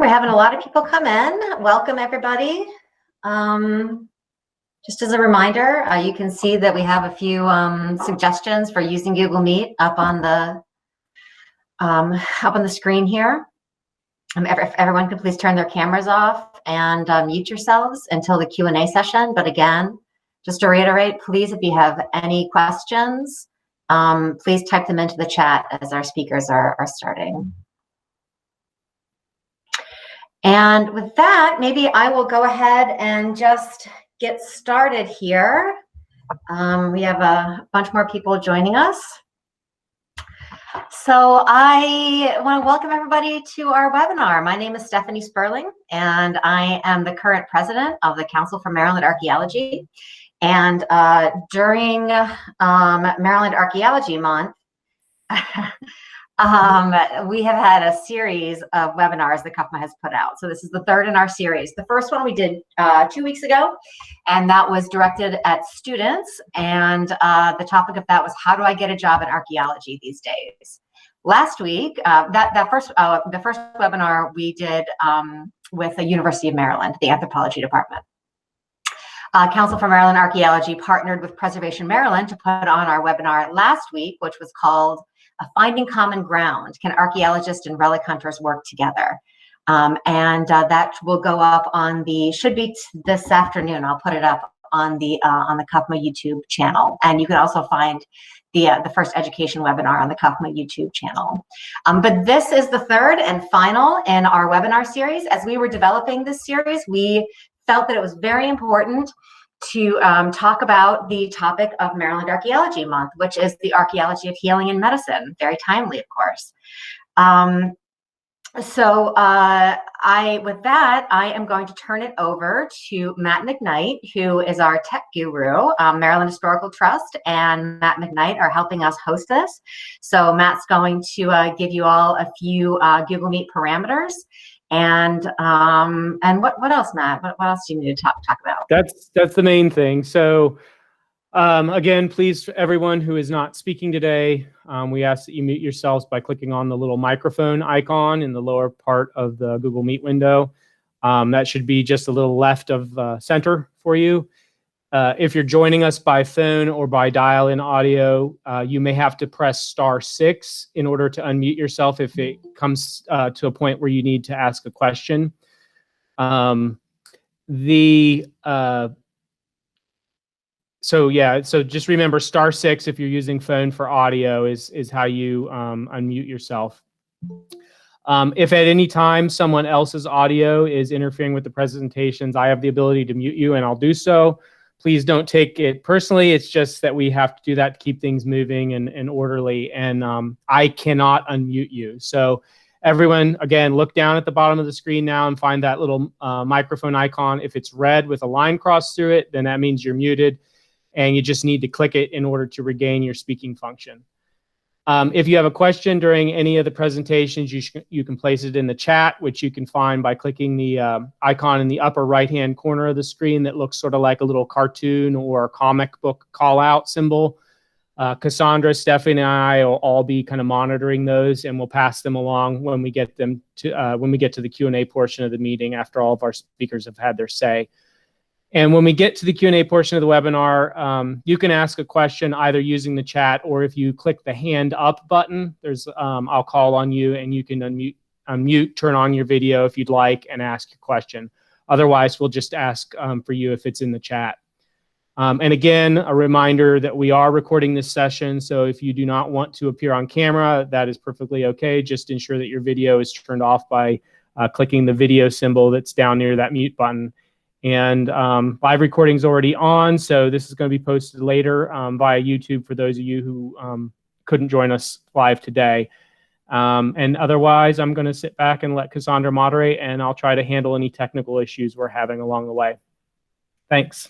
we're having a lot of people come in. Welcome, everybody. Just as a reminder, you can see that we have a few suggestions for using Google Meet up on the screen here. If everyone could please turn their cameras off and mute yourselves until the Q&A session. But again, just to reiterate, please, if you have any questions, please type them into the chat as our speakers are starting. And with that, maybe I will go ahead and just get started here. We have a bunch more people joining us. So I want to welcome everybody to our webinar. My name is Stephanie Sperling, and I am the current president of the Council for Maryland Archaeology. And during Maryland Archaeology Month, we have had a series of webinars that CUFMA has put out. So this is the third in our series. The first one we did 2 weeks ago, and that was directed at students. And the topic of that was, how do I get a job in archaeology these days? Last week, the first webinar we did with the University of Maryland, the Anthropology Department. Council for Maryland Archaeology partnered with Preservation Maryland to put on our webinar last week, which was called Finding Common Ground, Can Archaeologists and Relic Hunters Work Together? That will go up on the, should be this afternoon. I'll put it up on the CUFMA YouTube channel. And you can also find the first education webinar on the CUFMA YouTube channel. But this is the third and final in our webinar series. As we were developing this series, we felt that it was very important to talk about the topic of Maryland Archaeology Month, which is the archaeology of healing and medicine. Very timely, of course. With that, I am going to turn it over to Matt McKnight, who is our tech guru. Maryland Historical Trust and Matt McKnight are helping us host this. So Matt's going to give you all a few Google Meet parameters. And what else, Matt? What else do you need to talk about? That's the main thing. So again, please, everyone who is not speaking today, we ask that you mute yourselves by clicking on the little microphone icon in the lower part of the Google Meet window. That should be just a little left of center for you. If you're joining us by phone or by dial-in audio, you may have to press *6 in order to unmute yourself if it comes to a point where you need to ask a question. So just remember *6 if you're using phone for audio is how you unmute yourself. If at any time someone else's audio is interfering with the presentations, I have the ability to mute you, and I'll do so. Please don't take it personally. It's just that we have to do that to keep things moving and orderly, and I cannot unmute you. So everyone, again, look down at the bottom of the screen now and find that little microphone icon. If it's red with a line crossed through it, then that means you're muted, and you just need to click it in order to regain your speaking function. If you have a question during any of the presentations, you can place it in the chat, which you can find by clicking the icon in the upper right-hand corner of the screen that looks sort of like a little cartoon or comic book call-out symbol. Cassandra, Stephanie, and I will all be kind of monitoring those, and we'll pass them along when we get them to the Q&A portion of the meeting after all of our speakers have had their say. And when we get to the Q&A portion of the webinar, you can ask a question either using the chat, or if you click the hand up button, there's I'll call on you and you can unmute, turn on your video if you'd like, and ask your question. Otherwise, we'll just ask for you if it's in the chat. And again, a reminder that we are recording this session, so if you do not want to appear on camera, that is perfectly okay. Just ensure that your video is turned off by clicking the video symbol that's down near that mute button. And live recording is already on, so this is going to be posted later via YouTube for those of you who couldn't join us live today. And otherwise, I'm going to sit back and let Cassandra moderate, and I'll try to handle any technical issues we're having along the way. Thanks.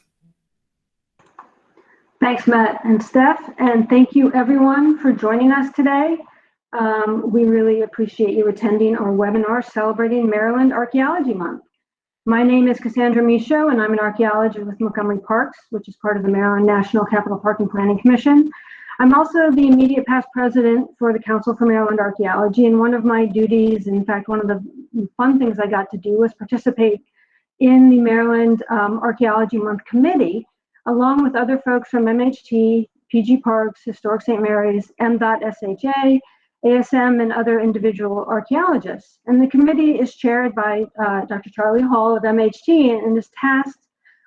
Thanks, Matt and Steph, and thank you everyone for joining us today. We really appreciate you attending our webinar celebrating Maryland Archaeology Month. My name is Cassandra Michaud, and I'm an archaeologist with Montgomery Parks, which is part of the Maryland National Capital Park and Planning Commission. I'm also the immediate past president for the Council for Maryland Archaeology, and one of my duties, in fact, one of the fun things I got to do was participate in the Maryland Archaeology Month Committee, along with other folks from MHT, PG Parks, Historic St. Mary's, M.SHA, ASM, and other individual archaeologists. And the committee is chaired by Dr. Charlie Hall of MHT and is tasked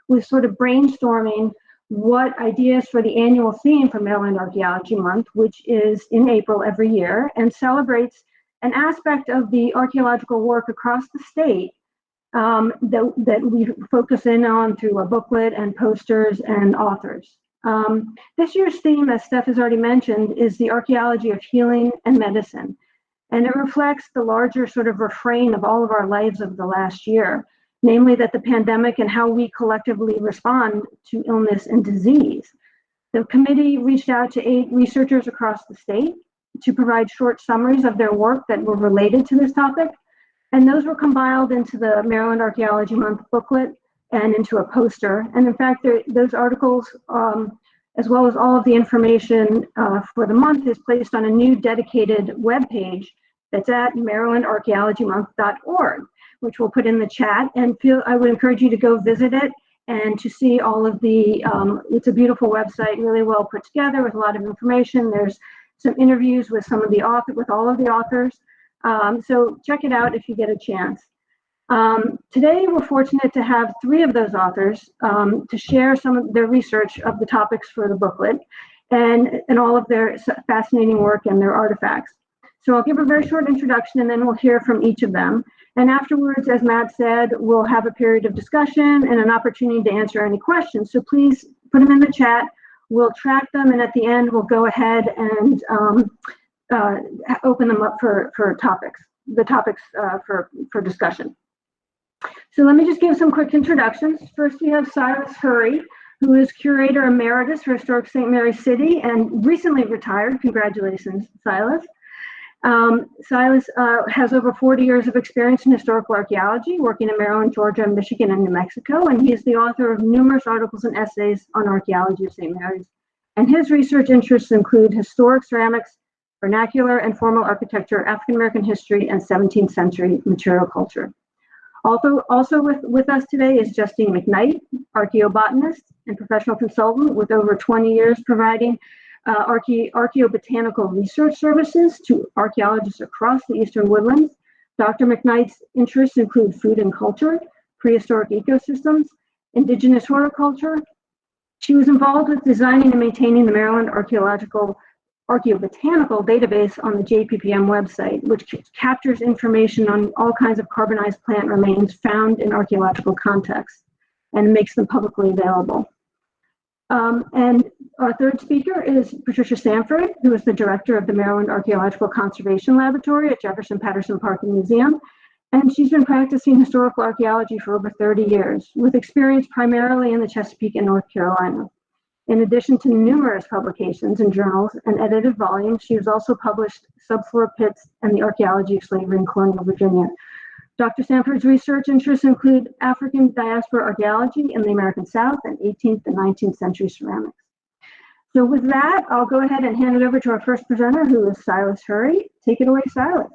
with sort of brainstorming what ideas for the annual theme for Maryland Archaeology Month, which is in April every year, and celebrates an aspect of the archaeological work across the state that we focus in on through a booklet and posters and authors. This year's theme, as Steph has already mentioned, is the archaeology of healing and medicine. And it reflects the larger sort of refrain of all of our lives of the last year, namely that the pandemic and how we collectively respond to illness and disease. The committee reached out to 8 researchers across the state to provide short summaries of their work that were related to this topic. And those were compiled into the Maryland Archaeology Month booklet and into a poster. And in fact, those articles, as well as all of the information for the month, is placed on a new dedicated webpage that's at marylandarchaeologymonth.org, which we'll put in the chat. And I would encourage you to go visit it and to see all of the, it's a beautiful website, really well put together with a lot of information. There's some interviews with some of the with all of the authors. So check it out if you get a chance. Today, we're fortunate to have 3 of those authors to share some of their research of the topics for the booklet and all of their fascinating work and their artifacts. So I'll give a very short introduction and then we'll hear from each of them. And afterwards, as Matt said, we'll have a period of discussion and an opportunity to answer any questions. So please put them in the chat. We'll track them, and at the end, we'll go ahead and open them up for topics, for discussion. So let me just give some quick introductions. First, we have Silas Hurry, who is Curator Emeritus for Historic St. Mary's City and recently retired. Congratulations, Silas. Silas has over 40 years of experience in historical archaeology, working in Maryland, Georgia, Michigan, and New Mexico, and he is the author of numerous articles and essays on archaeology of St. Mary's. And his research interests include historic ceramics, vernacular and formal architecture, African American history, and 17th century material culture. Also with us today is Justine McKnight, archaeobotanist and professional consultant with over 20 years providing archaeobotanical research services to archaeologists across the Eastern Woodlands. Dr. McKnight's interests include food and culture, prehistoric ecosystems, indigenous horticulture. She was involved with designing and maintaining the Maryland Archaeobotanical database on the JPPM website, which captures information on all kinds of carbonized plant remains found in archaeological contexts and makes them publicly available. And our third speaker is Patricia Sanford, who is the director of the Maryland Archaeological Conservation Laboratory at Jefferson Patterson Park and Museum. And she's been practicing historical archaeology for over 30 years, with experience primarily in the Chesapeake and North Carolina. In addition to numerous publications in journals and edited volumes, she has also published Subfloor Pits and the Archaeology of Slavery in Colonial Virginia. Dr. Sanford's research interests include African diaspora archaeology in the American South and 18th and 19th century ceramics. So with that, I'll go ahead and hand it over to our first presenter, who is Silas Hurry. Take it away, Silas.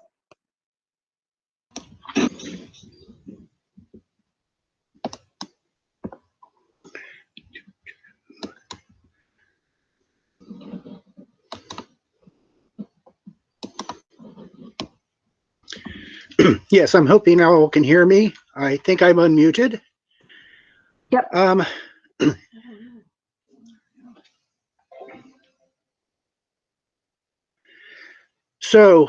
Yes, I'm hoping all can hear me. I think I'm unmuted. Yep. So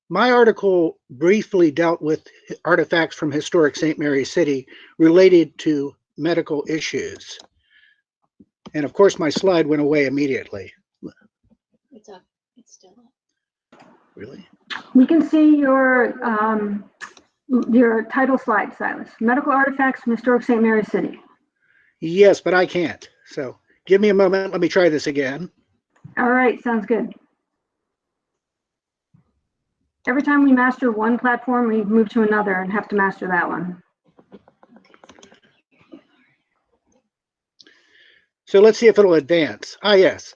my article briefly dealt with artifacts from historic St. Mary's City related to medical issues. And of course, my slide went away immediately. It's up. It's still up. Really? We can see your title slide, Silas. Medical artifacts from historic St. Mary's City. Yes, but I can't. So give me a moment. Let me try this again. All right, sounds good. Every time we master one platform, we move to another and have to master that one. So let's see if it'll advance. Ah, yes.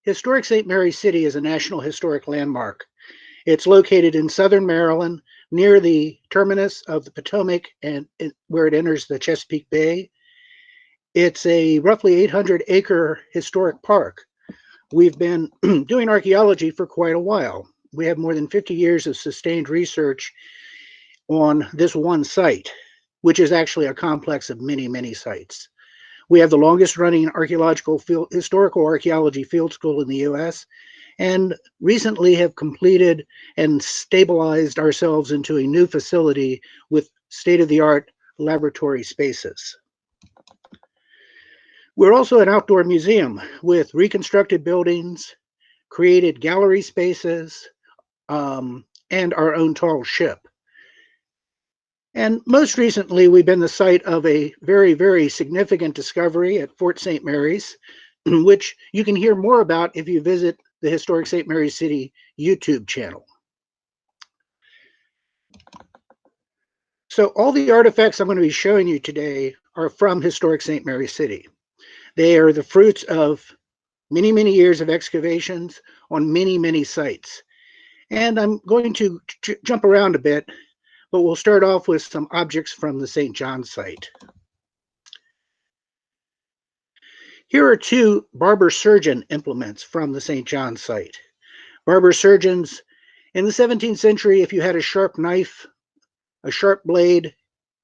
Historic St. Mary's City is a National Historic Landmark. It's located in southern Maryland, near the terminus of the Potomac and where it enters the Chesapeake Bay. It's a roughly 800-acre historic park. We've been doing archaeology for quite a while. We have more than 50 years of sustained research on this one site, which is actually a complex of many, many sites. We have the longest running historical archaeology field school in the US, and recently have completed and stabilized ourselves into a new facility with state-of-the-art laboratory spaces. We're also an outdoor museum with reconstructed buildings, created gallery spaces, and our own tall ship. And most recently, we've been the site of a very, very significant discovery at Fort St. Mary's, which you can hear more about if you visit the Historic St. Mary's City YouTube channel. So all the artifacts I'm going to be showing you today are from Historic St. Mary's City. They are the fruits of many, many years of excavations on many, many sites. And I'm going to jump around a bit, but we'll start off with some objects from the St. John site. Here are two barber surgeon implements from the St. John site. Barber surgeons in the 17th century, if you had a sharp knife, a sharp blade,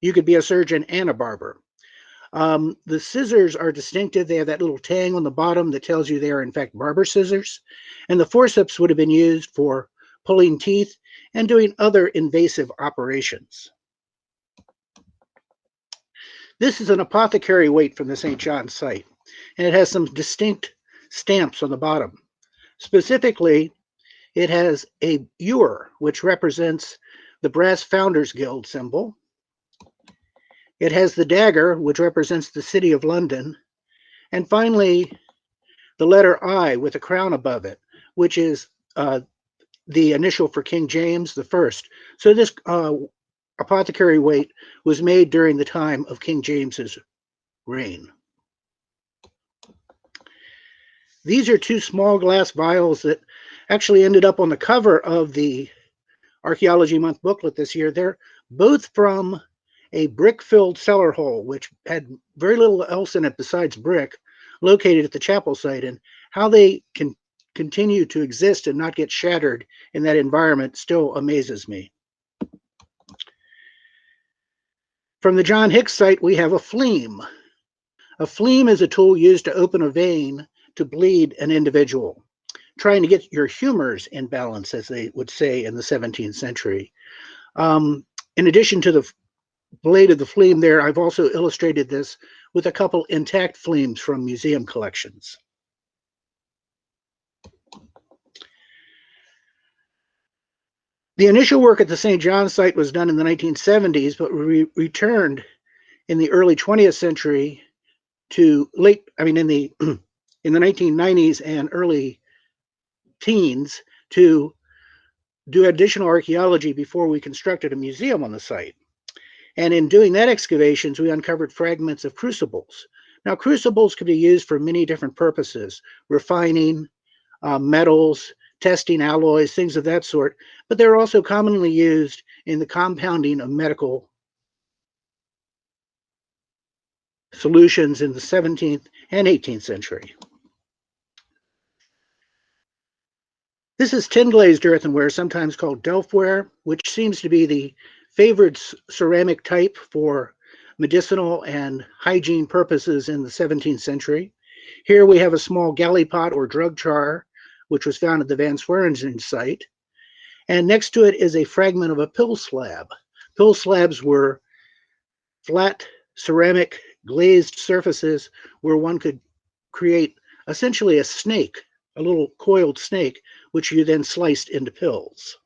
you could be a surgeon and a barber. The scissors are distinctive. They have that little tang on the bottom that tells you they are in fact barber scissors. And the forceps would have been used for pulling teeth and doing other invasive operations. This is an apothecary weight from the St. John site, and it has some distinct stamps on the bottom. Specifically, it has a ewer, which represents the Brass Founders Guild symbol. It has the dagger, which represents the City of London. And finally, the letter I with a crown above it, which is the initial for King James I. So this apothecary weight was made during the time of King James's reign. These are two small glass vials that actually ended up on the cover of the Archaeology Month booklet this year. They're both from a brick-filled cellar hole, which had very little else in it besides brick, located at the chapel site. And how they can continue to exist and not get shattered in that environment still amazes me. From the John Hicks site, we have a phleem. A phleem is a tool used to open a vein to bleed an individual, trying to get your humors in balance, as they would say in the 17th century. In addition to the blade of the phleem there, I've also illustrated this with a couple intact phleems from museum collections. The initial work at the St. John site was done in the 1970s, but we returned in the early 20th century to in the 1990s and early teens to do additional archaeology before we constructed a museum on the site. And in doing that excavations, we uncovered fragments of crucibles. Now, crucibles could be used for many different purposes: refining metals, testing alloys, things of that sort, but they're also commonly used in the compounding of medical solutions in the 17th and 18th century. This is tin glazed earthenware, sometimes called Delftware, which seems to be the favored ceramic type for medicinal and hygiene purposes in the 17th century. Here we have a small galley pot or drug jar, which was found at the Van Swearingen site. And next to it is a fragment of a pill slab. Pill slabs were flat ceramic glazed surfaces where one could create essentially a snake, a little coiled snake, which you then sliced into pills.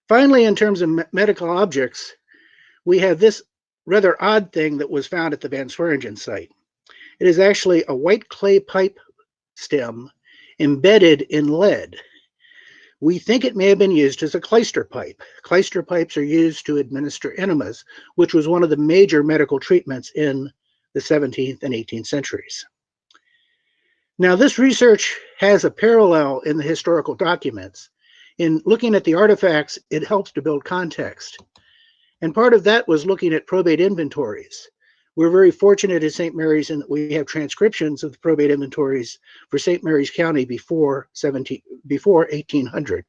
Finally, in terms of medical objects, we have this rather odd thing that was found at the Van Swearingen site. It is actually a white clay pipe stem embedded in lead. We think it may have been used as a clyster pipe. Clyster pipes are used to administer enemas, which was one of the major medical treatments in the 17th and 18th centuries. Now, this research has a parallel in the historical documents. In looking at the artifacts, it helps to build context. And part of that was looking at probate inventories. We're very fortunate at St. Mary's in that we have transcriptions of the probate inventories for St. Mary's County before 1800.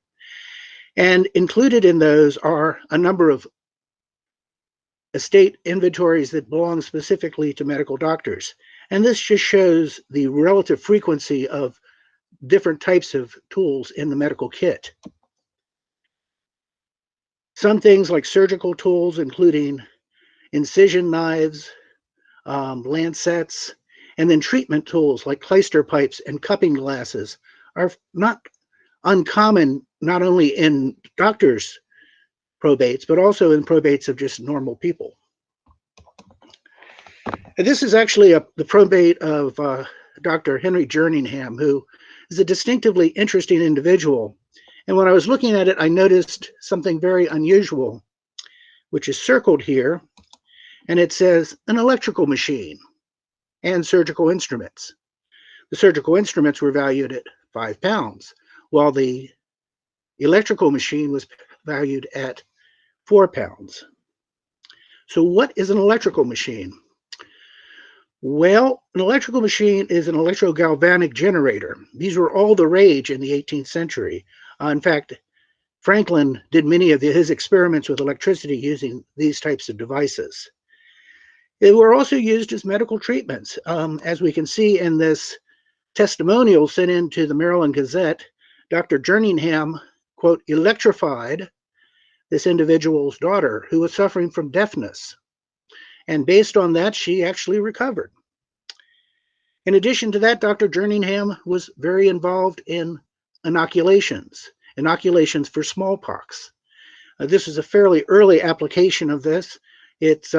And included in those are a number of estate inventories that belong specifically to medical doctors. And this just shows the relative frequency of different types of tools in the medical kit. Some things like surgical tools, including incision knives, lancets, and then treatment tools like clyster pipes and cupping glasses are not uncommon, not only in doctors' probates, but also in probates of just normal people. And this is actually the probate of Dr. Henry Jerningham, who is a distinctively interesting individual. And when I was looking at it, I noticed something very unusual, which is circled here. And it says an electrical machine and surgical instruments. The surgical instruments were valued at £5, while the electrical machine was valued at £4. So what is an electrical machine? Well, an electrical machine is an electrogalvanic generator. These were all the rage in the 18th century. In fact, Franklin did many of his experiments with electricity using these types of devices. They were also used as medical treatments. As we can see in this testimonial sent into the Maryland Gazette, Dr. Jerningham, quote, electrified this individual's daughter who was suffering from deafness. And based on that, she actually recovered. In addition to that, Dr. Jerningham was very involved in inoculations for smallpox. This is a fairly early application of this. It's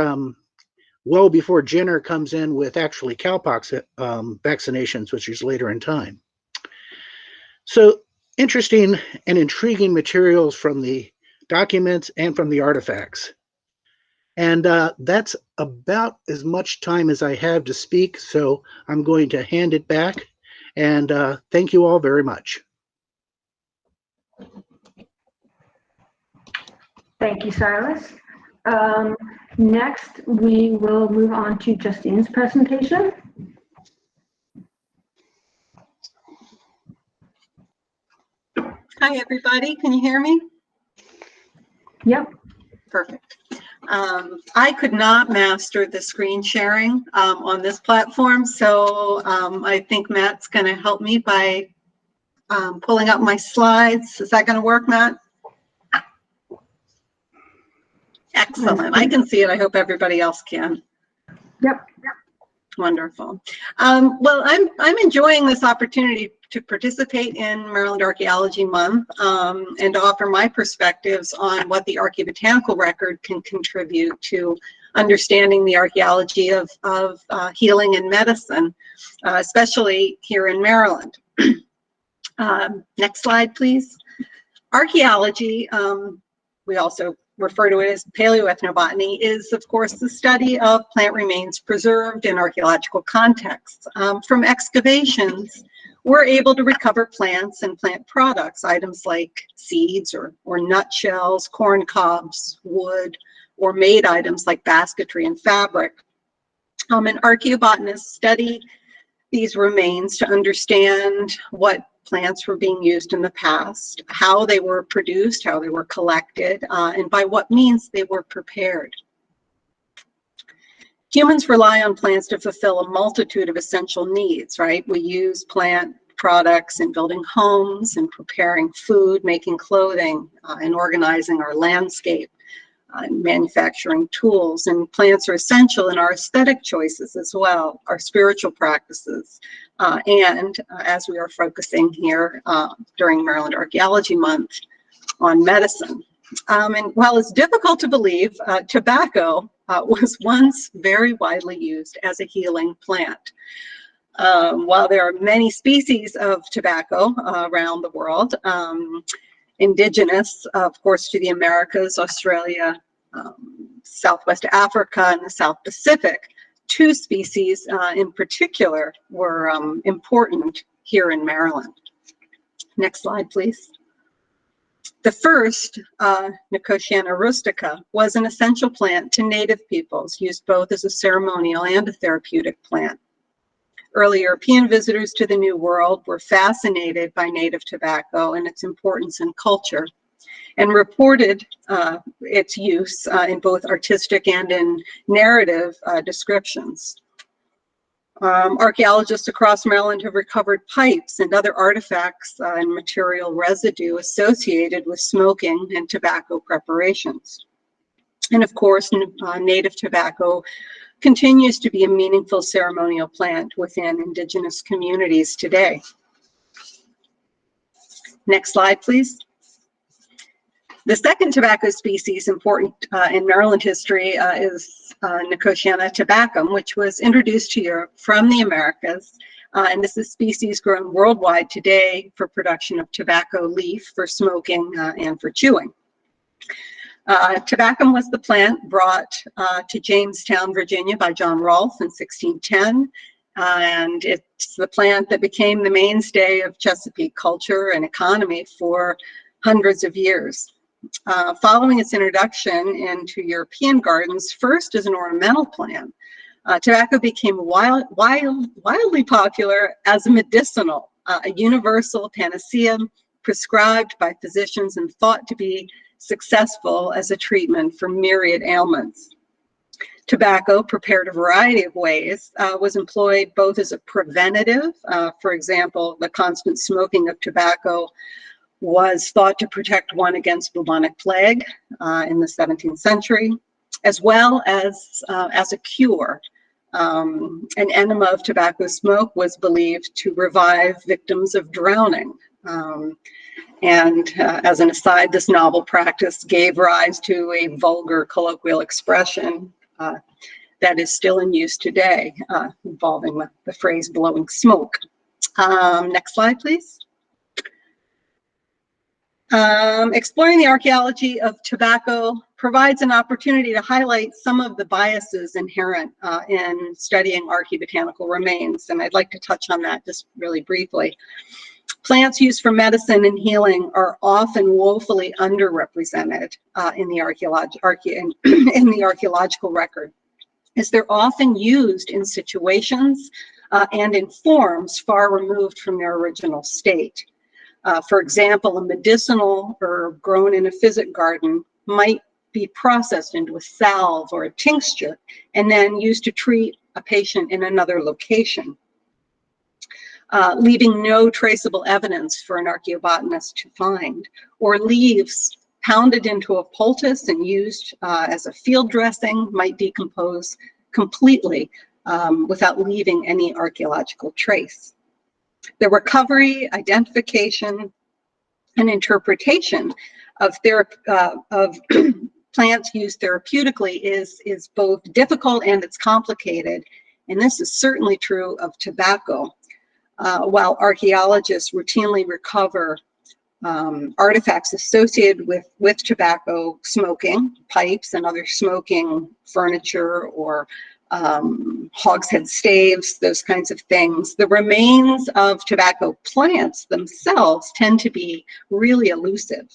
well before Jenner comes in with actually cowpox vaccinations, which is later in time. So interesting and intriguing materials from the documents and from the artifacts. And that's about as much time as I have to speak, so I'm going to hand it back. And thank you all very much. Thank you, Silas. Next, we will move on to Justine's presentation. Hi, everybody. Can you hear me? Yep. Perfect. I could not master the screen sharing on this platform, so I think Matt's going to help me by pulling up my slides. Is that going to work, Matt? Excellent. I can see it. I hope everybody else can. Yep. Wonderful. Well, I'm enjoying this opportunity to participate in Maryland Archaeology Month and to offer my perspectives on what the archaeobotanical record can contribute to understanding the archaeology of healing and medicine, especially here in Maryland. Next slide, please. Archaeology, we also refer to it as paleoethnobotany, is of course the study of plant remains preserved in archaeological contexts. From excavations, we're able to recover plants and plant products, items like seeds or nutshells, corn cobs, wood, or made items like basketry and fabric. And archaeobotanists study these remains to understand what plants were being used in the past, how they were produced, how they were collected, and by what means they were prepared. Humans rely on plants to fulfill a multitude of essential needs, right? We use plant products in building homes, in preparing food, making clothing, and organizing our landscape, and manufacturing tools. And plants are essential in our aesthetic choices as well, our spiritual practices, and as we are focusing here during Maryland Archaeology Month on medicine. And while it's difficult to believe, tobacco was once very widely used as a healing plant. While there are many species of tobacco around the world, indigenous, of course, to the Americas, Australia, Southwest Africa, and the South Pacific, two species in particular were important here in Maryland. Next slide, please. The first, Nicotiana rustica, was an essential plant to native peoples, used both as a ceremonial and a therapeutic plant. Early European visitors to the New World were fascinated by native tobacco and its importance in culture, and reported its use in both artistic and in narrative descriptions. Archaeologists across Maryland have recovered pipes and other artifacts and material residue associated with smoking and tobacco preparations. And of course, native tobacco continues to be a meaningful ceremonial plant within Indigenous communities today. Next slide, please. The second tobacco species important in Maryland history is Nicotiana Tobacco, which was introduced to Europe from the Americas. And this is a species grown worldwide today for production of tobacco leaf for smoking and for chewing. Tobacco was the plant brought to Jamestown, Virginia by John Rolfe in 1610. And it's the plant that became the mainstay of Chesapeake culture and economy for hundreds of years. Following its introduction into European gardens, first as an ornamental plant, tobacco became wildly popular as a medicinal, a universal panacea prescribed by physicians and thought to be successful as a treatment for myriad ailments. Tobacco, prepared a variety of ways, was employed both as a preventative. For example, the constant smoking of tobacco was thought to protect one against bubonic plague in the 17th century, as well as a cure. An enema of tobacco smoke was believed to revive victims of drowning. As an aside, this novel practice gave rise to a vulgar colloquial expression that is still in use today, involving the phrase blowing smoke. Next slide, please. Exploring the archaeology of tobacco provides an opportunity to highlight some of the biases inherent in studying archaeobotanical remains, and I'd like to touch on that just really briefly. Plants used for medicine and healing are often woefully underrepresented in the archaeological record, as they're often used in situations and in forms far removed from their original state. For example, a medicinal herb grown in a physic garden might be processed into a salve or a tincture and then used to treat a patient in another location, leaving no traceable evidence for an archaeobotanist to find. Or leaves pounded into a poultice and used as a field dressing might decompose completely without leaving any archaeological trace. The recovery, identification, and interpretation of plants used therapeutically is both difficult and it's complicated. And this is certainly true of tobacco. While archaeologists routinely recover artifacts associated with tobacco smoking, pipes and other smoking furniture, or hogshead staves, those kinds of things, the remains of tobacco plants themselves tend to be really elusive.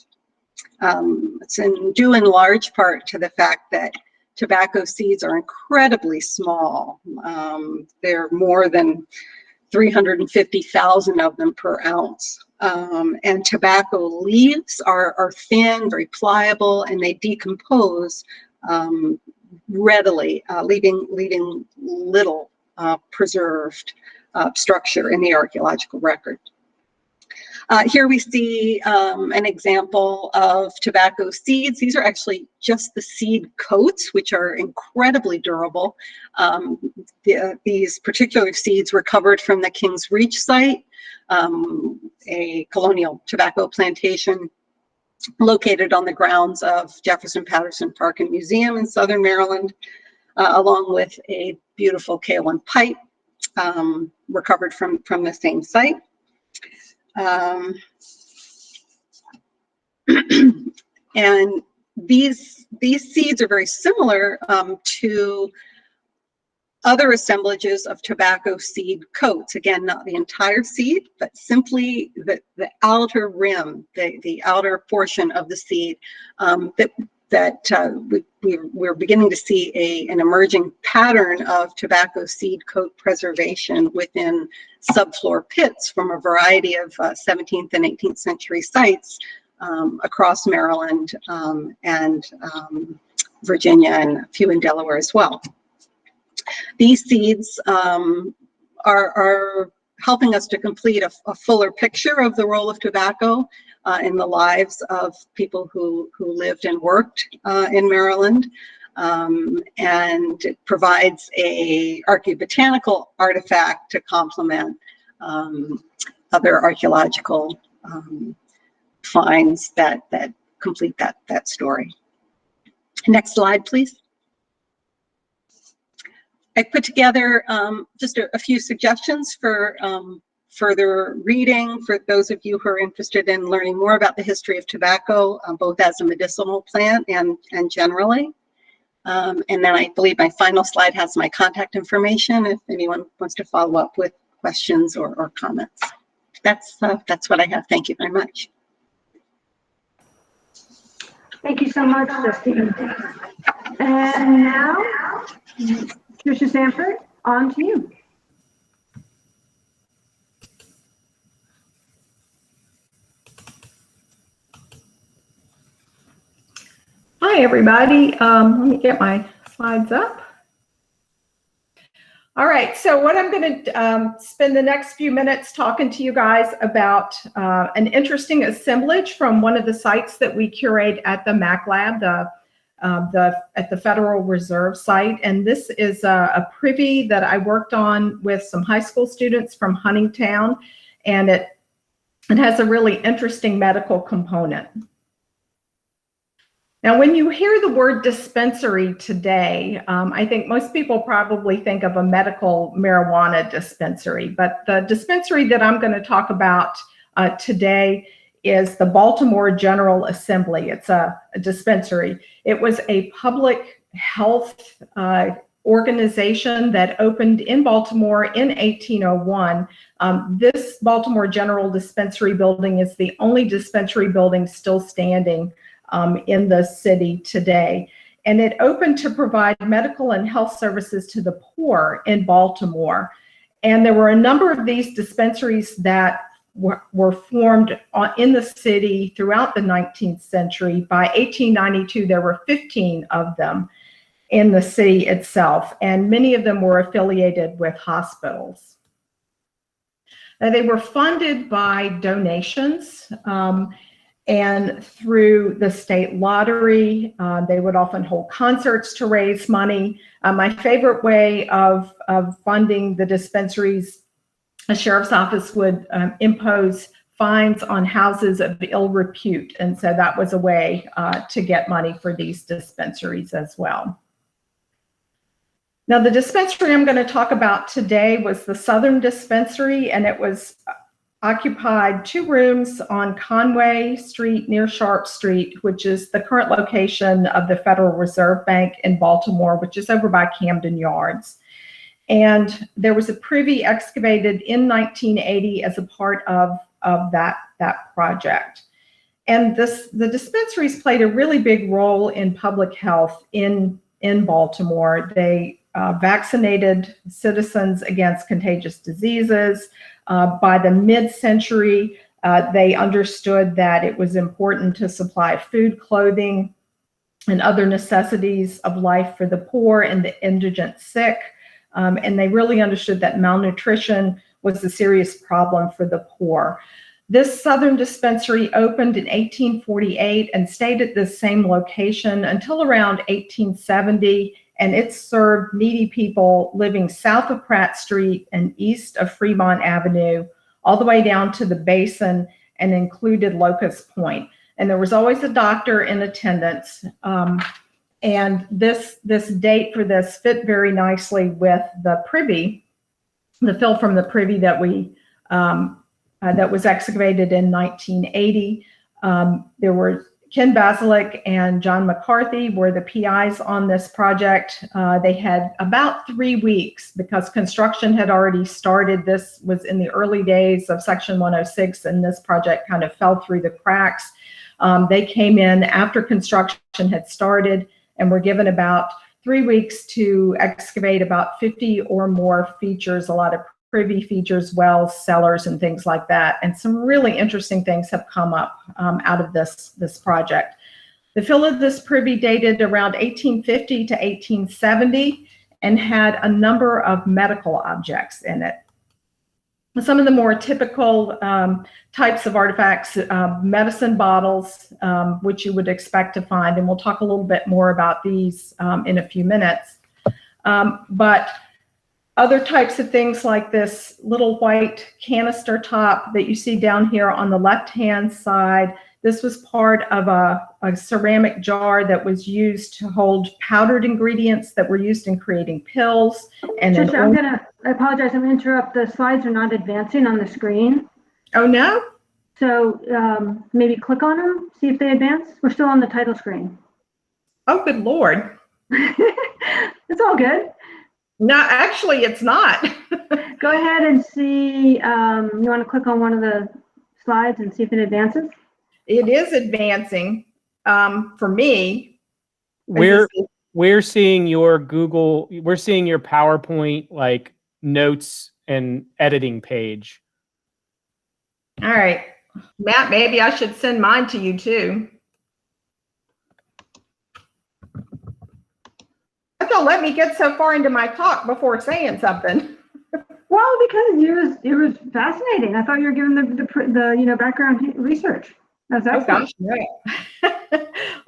It's due in large part to the fact that tobacco seeds are incredibly small. They're more than 350,000 of them per ounce. And tobacco leaves are thin, very pliable, and they decompose readily, leaving little preserved structure in the archaeological record. Here we see an example of tobacco seeds. These are actually just the seed coats, which are incredibly durable. These particular seeds recovered from the King's Reach site, a colonial tobacco plantation located on the grounds of Jefferson Patterson Park and Museum in Southern Maryland, along with a beautiful K1 pipe recovered from the same site. And these seeds are very similar to other assemblages of tobacco seed coats. Again, not the entire seed, but simply the outer rim, the outer portion of the seed, we're beginning to see an emerging pattern of tobacco seed coat preservation within subfloor pits from a variety of 17th and 18th century sites across Maryland and Virginia, and a few in Delaware as well. These seeds are helping us to complete a fuller picture of the role of tobacco in the lives of people who lived and worked in Maryland. And it provides a archaeobotanical artifact to complement other archaeological finds that complete that story. Next slide, please. I put together just a few suggestions for further reading for those of you who are interested in learning more about the history of tobacco, both as a medicinal plant and generally. And then I believe my final slide has my contact information if anyone wants to follow up with questions or comments. That's what I have. Thank you very much. Thank you so much, Justine. And now, Tricia Sanford, on to you. Hi, everybody. Let me get my slides up. All right, so what I'm going to spend the next few minutes talking to you guys about an interesting assemblage from one of the sites that we curate at the MAC Lab, at the Federal Reserve site. And this is a privy that I worked on with some high school students from Huntingtown, and it has a really interesting medical component. Now, when you hear the word dispensary today, I think most people probably think of a medical marijuana dispensary, but the dispensary that I'm going to talk about today is the Baltimore General Assembly. It's a dispensary. It was a public health organization that opened in Baltimore in 1801. This Baltimore General Dispensary building is the only dispensary building still standing in the city today. And it opened to provide medical and health services to the poor in Baltimore. And there were a number of these dispensaries that were formed in the city throughout the 19th century. By 1892, there were 15 of them in the city itself, and many of them were affiliated with hospitals. Now, they were funded by donations, and through the state lottery. They would often hold concerts to raise money. My favorite way of funding the dispensaries, a sheriff's office would impose fines on houses of ill repute. And so that was a way to get money for these dispensaries as well. Now, the dispensary I'm going to talk about today was the Southern Dispensary, and it was occupied 2 rooms on Conway Street near Sharp Street, which is the current location of the Federal Reserve Bank in Baltimore, which is over by Camden Yards. And there was a privy excavated in 1980 as a part of that project. And the dispensaries played a really big role in public health in Baltimore. They vaccinated citizens against contagious diseases. By the mid-century, they understood that it was important to supply food, clothing, and other necessities of life for the poor and the indigent sick. And they really understood that malnutrition was a serious problem for the poor. This Southern Dispensary opened in 1848 and stayed at the same location until around 1870. And it served needy people living south of Pratt Street and east of Fremont Avenue, all the way down to the Basin, and included Locust Point. And there was always a doctor in attendance. And this date for this fit very nicely with the privy, the fill from the privy that that was excavated in 1980. There were Ken Basilick and John McCarthy were the PIs on this project. They had about 3 weeks because construction had already started. This was in the early days of Section 106, and this project kind of fell through the cracks. They came in after construction had started and were given about 3 weeks to excavate about 50 or more features, a lot of privy features, wells, cellars, and things like that. And some really interesting things have come up out of this project. The fill of this privy dated around 1850 to 1870 and had a number of medical objects in it. Some of the more typical types of artifacts, medicine bottles, which you would expect to find, and we'll talk a little bit more about these in a few minutes. But other types of things like this little white canister top that you see down here on the left-hand side. This was part of a ceramic jar that was used to hold powdered ingredients that were used in creating pills. And Trisha, I apologize, I'm going to interrupt. The slides are not advancing on the screen. Oh, no? So maybe click on them, see if they advance. We're still on the title screen. Oh, good Lord. It's all good. No, actually, it's not. Go ahead and see, you want to click on one of the slides and see if it advances? It is advancing for me. We're seeing your Google, we're seeing your PowerPoint like notes and editing page. All right. Matt, maybe I should send mine to you too. They'll let me get so far into my talk before saying something. Well, because it was fascinating. I thought you were giving the background research. That's excellent. Oh gosh, no.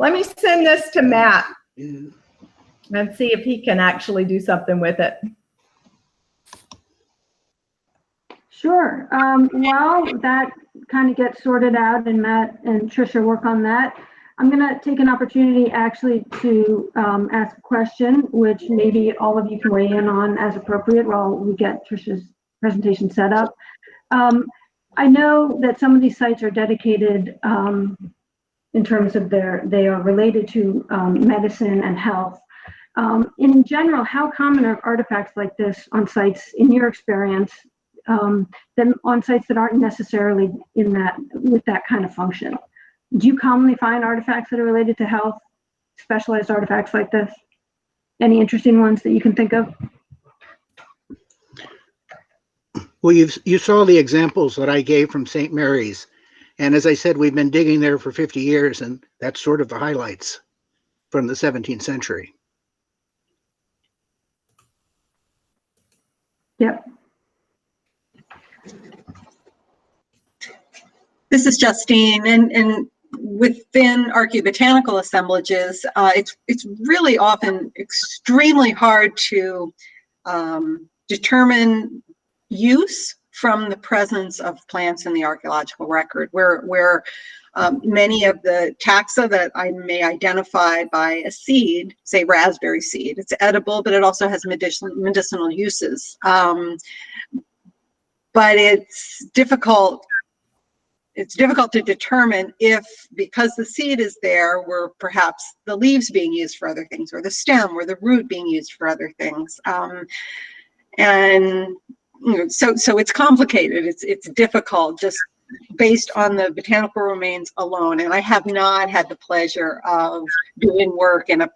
Let me send this to Matt and see if he can actually do something with it. Sure. While that kind of gets sorted out and Matt and Trisha work on that, I'm going to take an opportunity actually to ask a question, which maybe all of you can weigh in on as appropriate while we get Trisha's presentation set up. I know that some of these sites are dedicated in terms of they are related to medicine and health. In general, how common are artifacts like this on sites, in your experience, than on sites that aren't necessarily with that kind of function? Do you commonly find artifacts that are related to health, specialized artifacts like this? Any interesting ones that you can think of? Well, you saw the examples that I gave from St. Mary's. And as I said, we've been digging there for 50 years, and that's sort of the highlights from the 17th century. Yep. This is Justine, and within archaeobotanical assemblages, it's really often extremely hard to determine use from the presence of plants in the archaeological record, where many of the taxa that I may identify by a seed, say raspberry seed, it's edible, but it also has medicinal uses. But it's difficult to determine if, because the seed is there, were perhaps the leaves being used for other things, or the stem or the root being used for other things. And so it's complicated. It's difficult just based on the botanical remains alone. And I have not had the pleasure of doing work at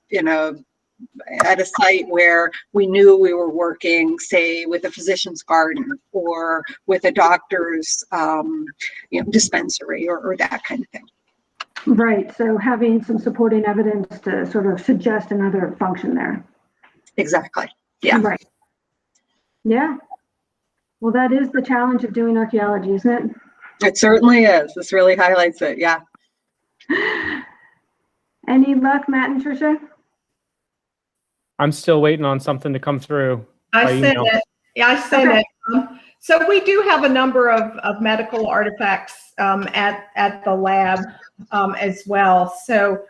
a site where we knew we were working, say, with a physician's garden or with a doctor's dispensary or that kind of thing. Right. So having some supporting evidence to sort of suggest another function there. Exactly. Yeah. Right. Yeah. Well, that is the challenge of doing archaeology, isn't it? It certainly is. This really highlights it. Yeah. Any luck, Matt and Trisha? I'm still waiting on something to come through. I sent it. Yeah, I sent it. So we do have a number of medical artifacts at the lab as well. So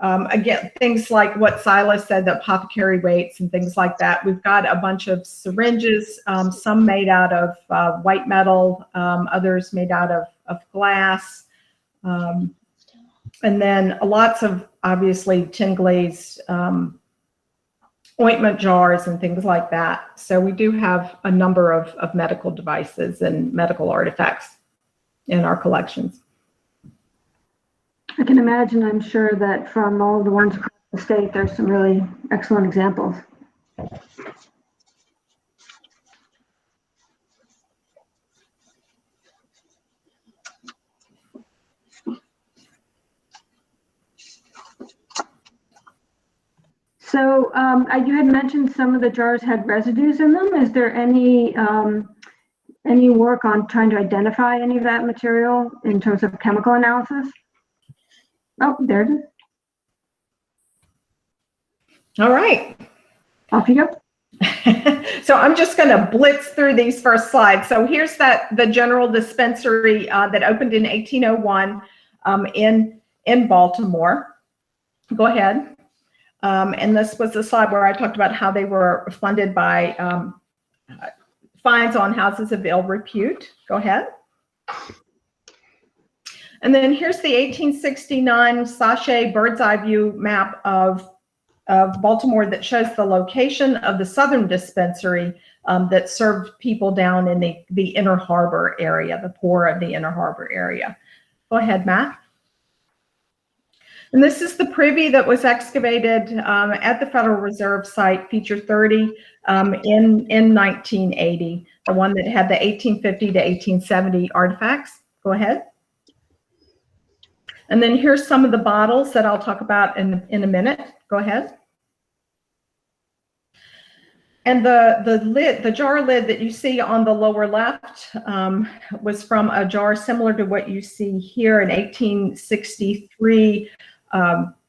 again, things like what Silas said, the apothecary weights and things like that. We've got a bunch of syringes, some made out of white metal, others made out of glass. And then lots of, obviously, tin glazed ointment jars and things like that. So we do have a number of medical devices and medical artifacts in our collections. I can imagine, I'm sure that from all the ones across the state, there's some really excellent examples. So you had mentioned some of the jars had residues in them. Is there any work on trying to identify any of that material in terms of chemical analysis? Oh, there it is. All right. Off you go. So I'm just going to blitz through these first slides. So here's the general dispensary that opened in 1801 in Baltimore. Go ahead. And this was the slide where I talked about how they were funded by fines on houses of ill repute. Go ahead. And then here's the 1869 sachet bird's eye view map of Baltimore that shows the location of the southern dispensary that served people down in the Inner Harbor area, the poor of the Inner Harbor area. Go ahead, Matt. And this is the privy that was excavated at the Federal Reserve site, feature 30, in 1980, the one that had the 1850 to 1870 artifacts. Go ahead. And then here's some of the bottles that I'll talk about in a minute. Go ahead. And the jar lid that you see on the lower left was from a jar similar to what you see here, an 1863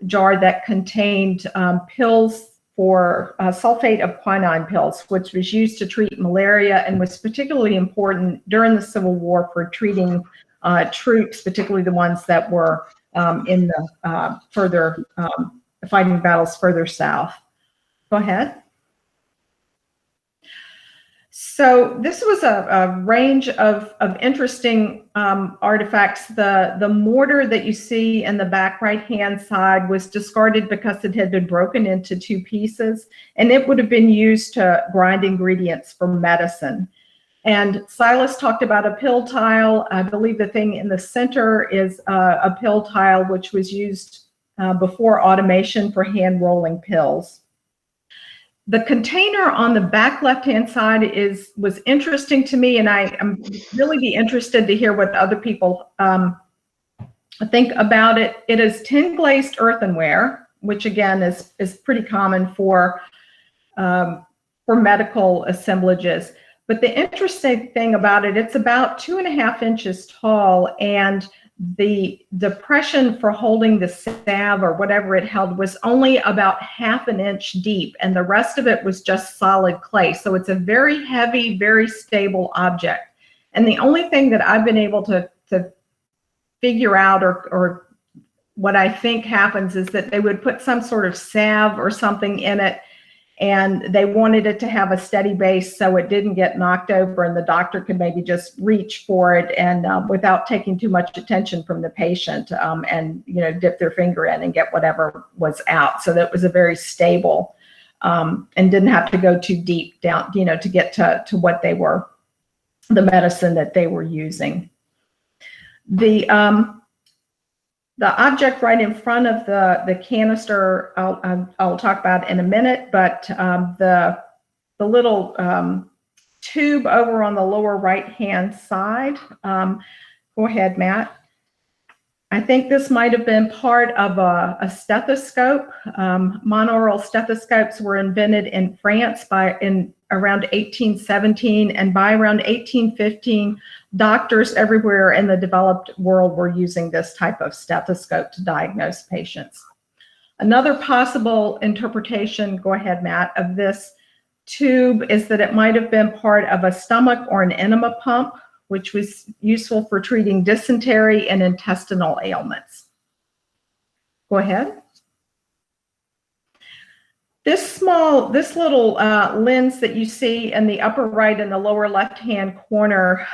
jar that contained pills for sulfate of quinine pills, which was used to treat malaria and was particularly important during the Civil War for treating troops, particularly the ones that were in the fighting battles further south. Go ahead. So this was a range of interesting artifacts. The mortar that you see in the back right-hand side was discarded because it had been broken into two pieces, and it would have been used to grind ingredients for medicine. And Silas talked about a pill tile. I believe the thing in the center is a pill tile, which was used before automation for hand rolling pills. The container on the back left-hand side was interesting to me, and I'm really be interested to hear what other people think about it. It is tin glazed earthenware, which again is pretty common for medical assemblages. But the interesting thing about it, it's about 2.5 inches tall, and the depression for holding the salve or whatever it held was only about 1/2 inch deep, and the rest of it was just solid clay. So it's a very heavy, very stable object. And the only thing that I've been able to figure out or what I think happens is that they would put some sort of salve or something in it, and they wanted it to have a steady base so it didn't get knocked over, and the doctor could maybe just reach for it and without taking too much attention from the patient, and dip their finger in and get whatever was out. So that was a very stable and didn't have to go too deep down, to get to what they were, the medicine that they were using. The object right in front of the canister, I'll talk about in a minute, but the little tube over on the lower right-hand side, go ahead, Matt. I think this might have been part of a stethoscope. Monaural stethoscopes were invented in France around 1817, and by around 1815, doctors everywhere in the developed world were using this type of stethoscope to diagnose patients. Another possible interpretation, go ahead, Matt, of this tube is that it might have been part of a stomach or an enema pump, which was useful for treating dysentery and intestinal ailments. Go ahead. This little lens that you see in the upper right and the lower left-hand corner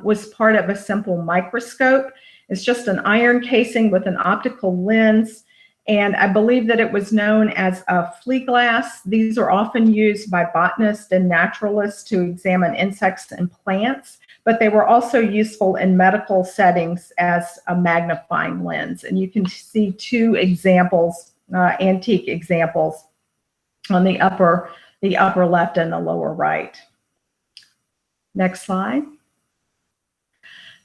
was part of a simple microscope. It's just an iron casing with an optical lens, and I believe that it was known as a flea glass. These are often used by botanists and naturalists to examine insects and plants, but they were also useful in medical settings as a magnifying lens. And you can see two examples, antique examples, on the upper left and the lower right. Next slide.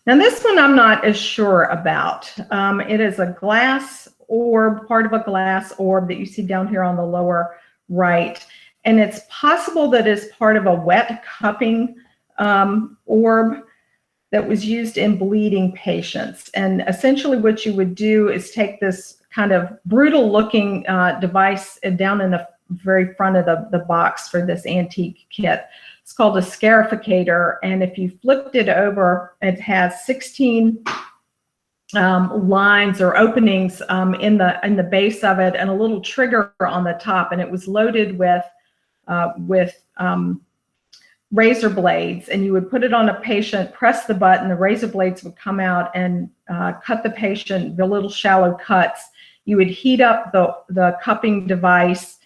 Now this one I'm not as sure about. It is a glass orb, part of a glass orb that you see down here on the lower right. And it's possible that it's part of a wet cupping orb that was used in bleeding patients. And essentially what you would do is take this kind of brutal looking device down in the very front of the box for this antique kit. It's called a scarificator, and if you flipped it over, it has 16 lines or openings in the base of it, and a little trigger on the top, and it was loaded with razor blades, and you would put it on a patient, press the button, the razor blades would come out and cut the patient, the little shallow cuts. You would heat up the cupping device,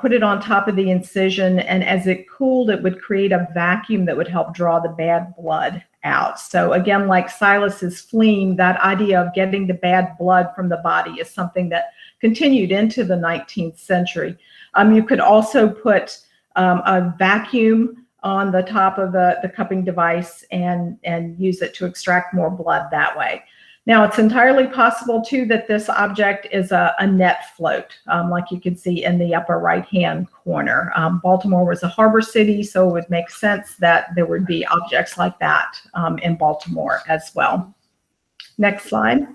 put it on top of the incision, and as it cooled, it would create a vacuum that would help draw the bad blood out. So again, like Silas's phlegm, that idea of getting the bad blood from the body is something that continued into the 19th century. You could also put a vacuum on the top of the cupping device and use it to extract more blood that way. Now, it's entirely possible, too, that this object is a net float, like you can see in the upper right-hand corner. Baltimore was a harbor city, so it would make sense that there would be objects like that in Baltimore as well. Next slide.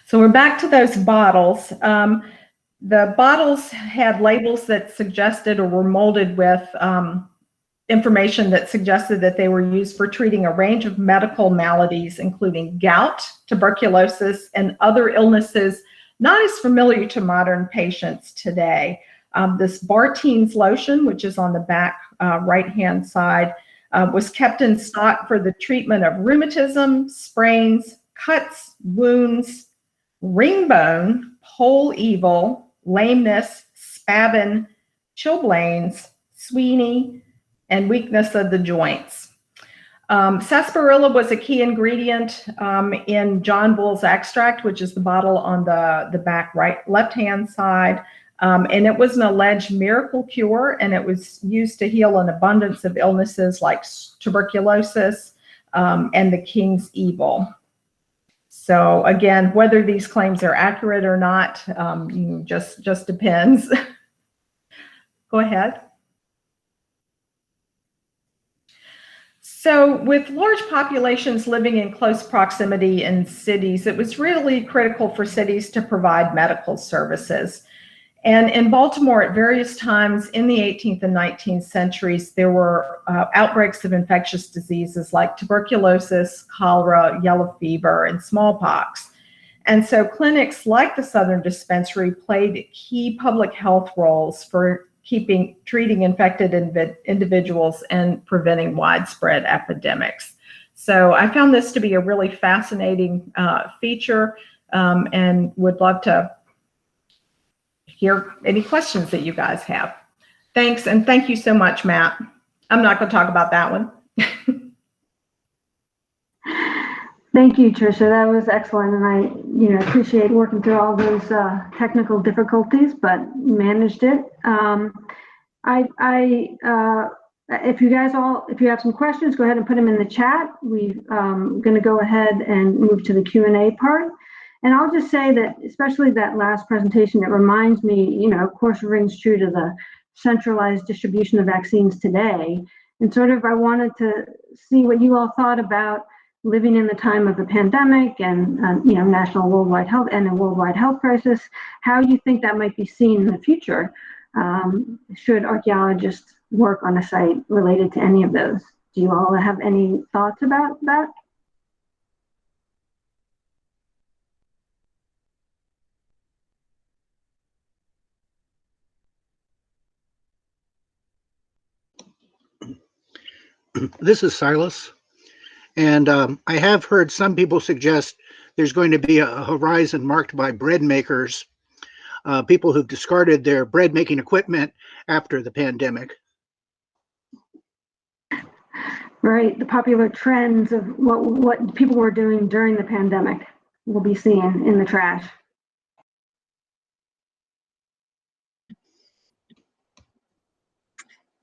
So we're back to those bottles. The bottles had labels that suggested or were molded with information that suggested that they were used for treating a range of medical maladies, including gout, tuberculosis, and other illnesses not as familiar to modern patients today. This Bartines lotion, which is on the back right-hand side, was kept in stock for the treatment of rheumatism, sprains, cuts, wounds, ringbone, pole evil, lameness, spavin, chilblains, sweeney, and weakness of the joints. Sarsaparilla was a key ingredient in John Bull's extract, which is the bottle on the back left-hand side. And it was an alleged miracle cure, and it was used to heal an abundance of illnesses like tuberculosis and the king's evil. So again, whether these claims are accurate or not, just depends. Go ahead. So with large populations living in close proximity in cities, it was really critical for cities to provide medical services. And in Baltimore, at various times in the 18th and 19th centuries, there were outbreaks of infectious diseases like tuberculosis, cholera, yellow fever, and smallpox. And so clinics like the Southern Dispensary played key public health roles for treating infected individuals and preventing widespread epidemics. So I found this to be a really fascinating feature and would love to hear any questions that you guys have. Thanks, and thank you so much, Matt. I'm not going to talk about that one. Thank you, Tricia. That was excellent, and I, appreciate working through all those technical difficulties, but managed it. If you have some questions, go ahead and put them in the chat. We're going to go ahead and move to the Q&A part. And I'll just say that, especially that last presentation, it reminds me, of course, it rings true to the centralized distribution of vaccines today. And sort of, I wanted to see what you all thought about living in the time of a pandemic and national worldwide health and a worldwide health crisis, how you think that might be seen in the future. Should archaeologists work on a site related to any of those? Do you all have any thoughts about that? This is Silas, and I have heard some people suggest there's going to be a horizon marked by bread makers, people who've discarded their bread making equipment after the pandemic. Right, the popular trends of what people were doing during the pandemic will be seen in the trash.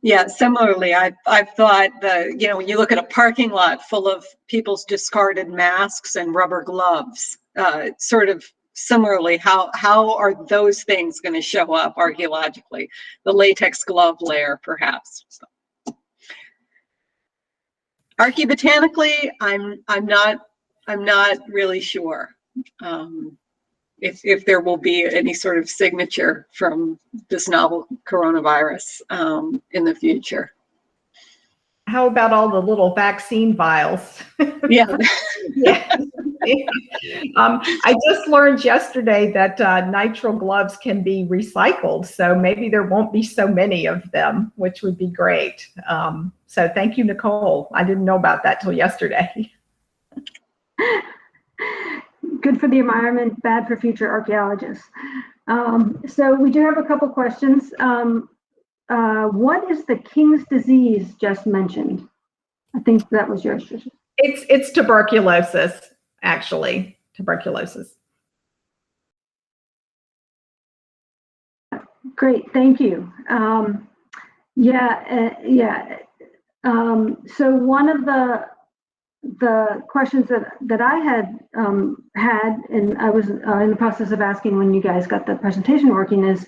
Yeah, similarly, I've thought when you look at a parking lot full of people's discarded masks and rubber gloves, sort of similarly, how are those things going to show up archaeologically? The latex glove layer, perhaps. So. Archaeobotanically, I'm not really sure if there will be any sort of signature from this novel coronavirus in the future. How about all the little vaccine vials? Yeah. Yeah. I just learned yesterday that nitrile gloves can be recycled, so maybe there won't be so many of them, which would be great. So thank you, Nicole. I didn't know about that till yesterday. Good for the environment, bad for future archaeologists. So we do have a couple questions. What is the King's disease just mentioned? I think that was yours, Tricia. It's tuberculosis, actually. Tuberculosis. Great, thank you. So one of the questions that I had, and I was in the process of asking when you guys got the presentation working, is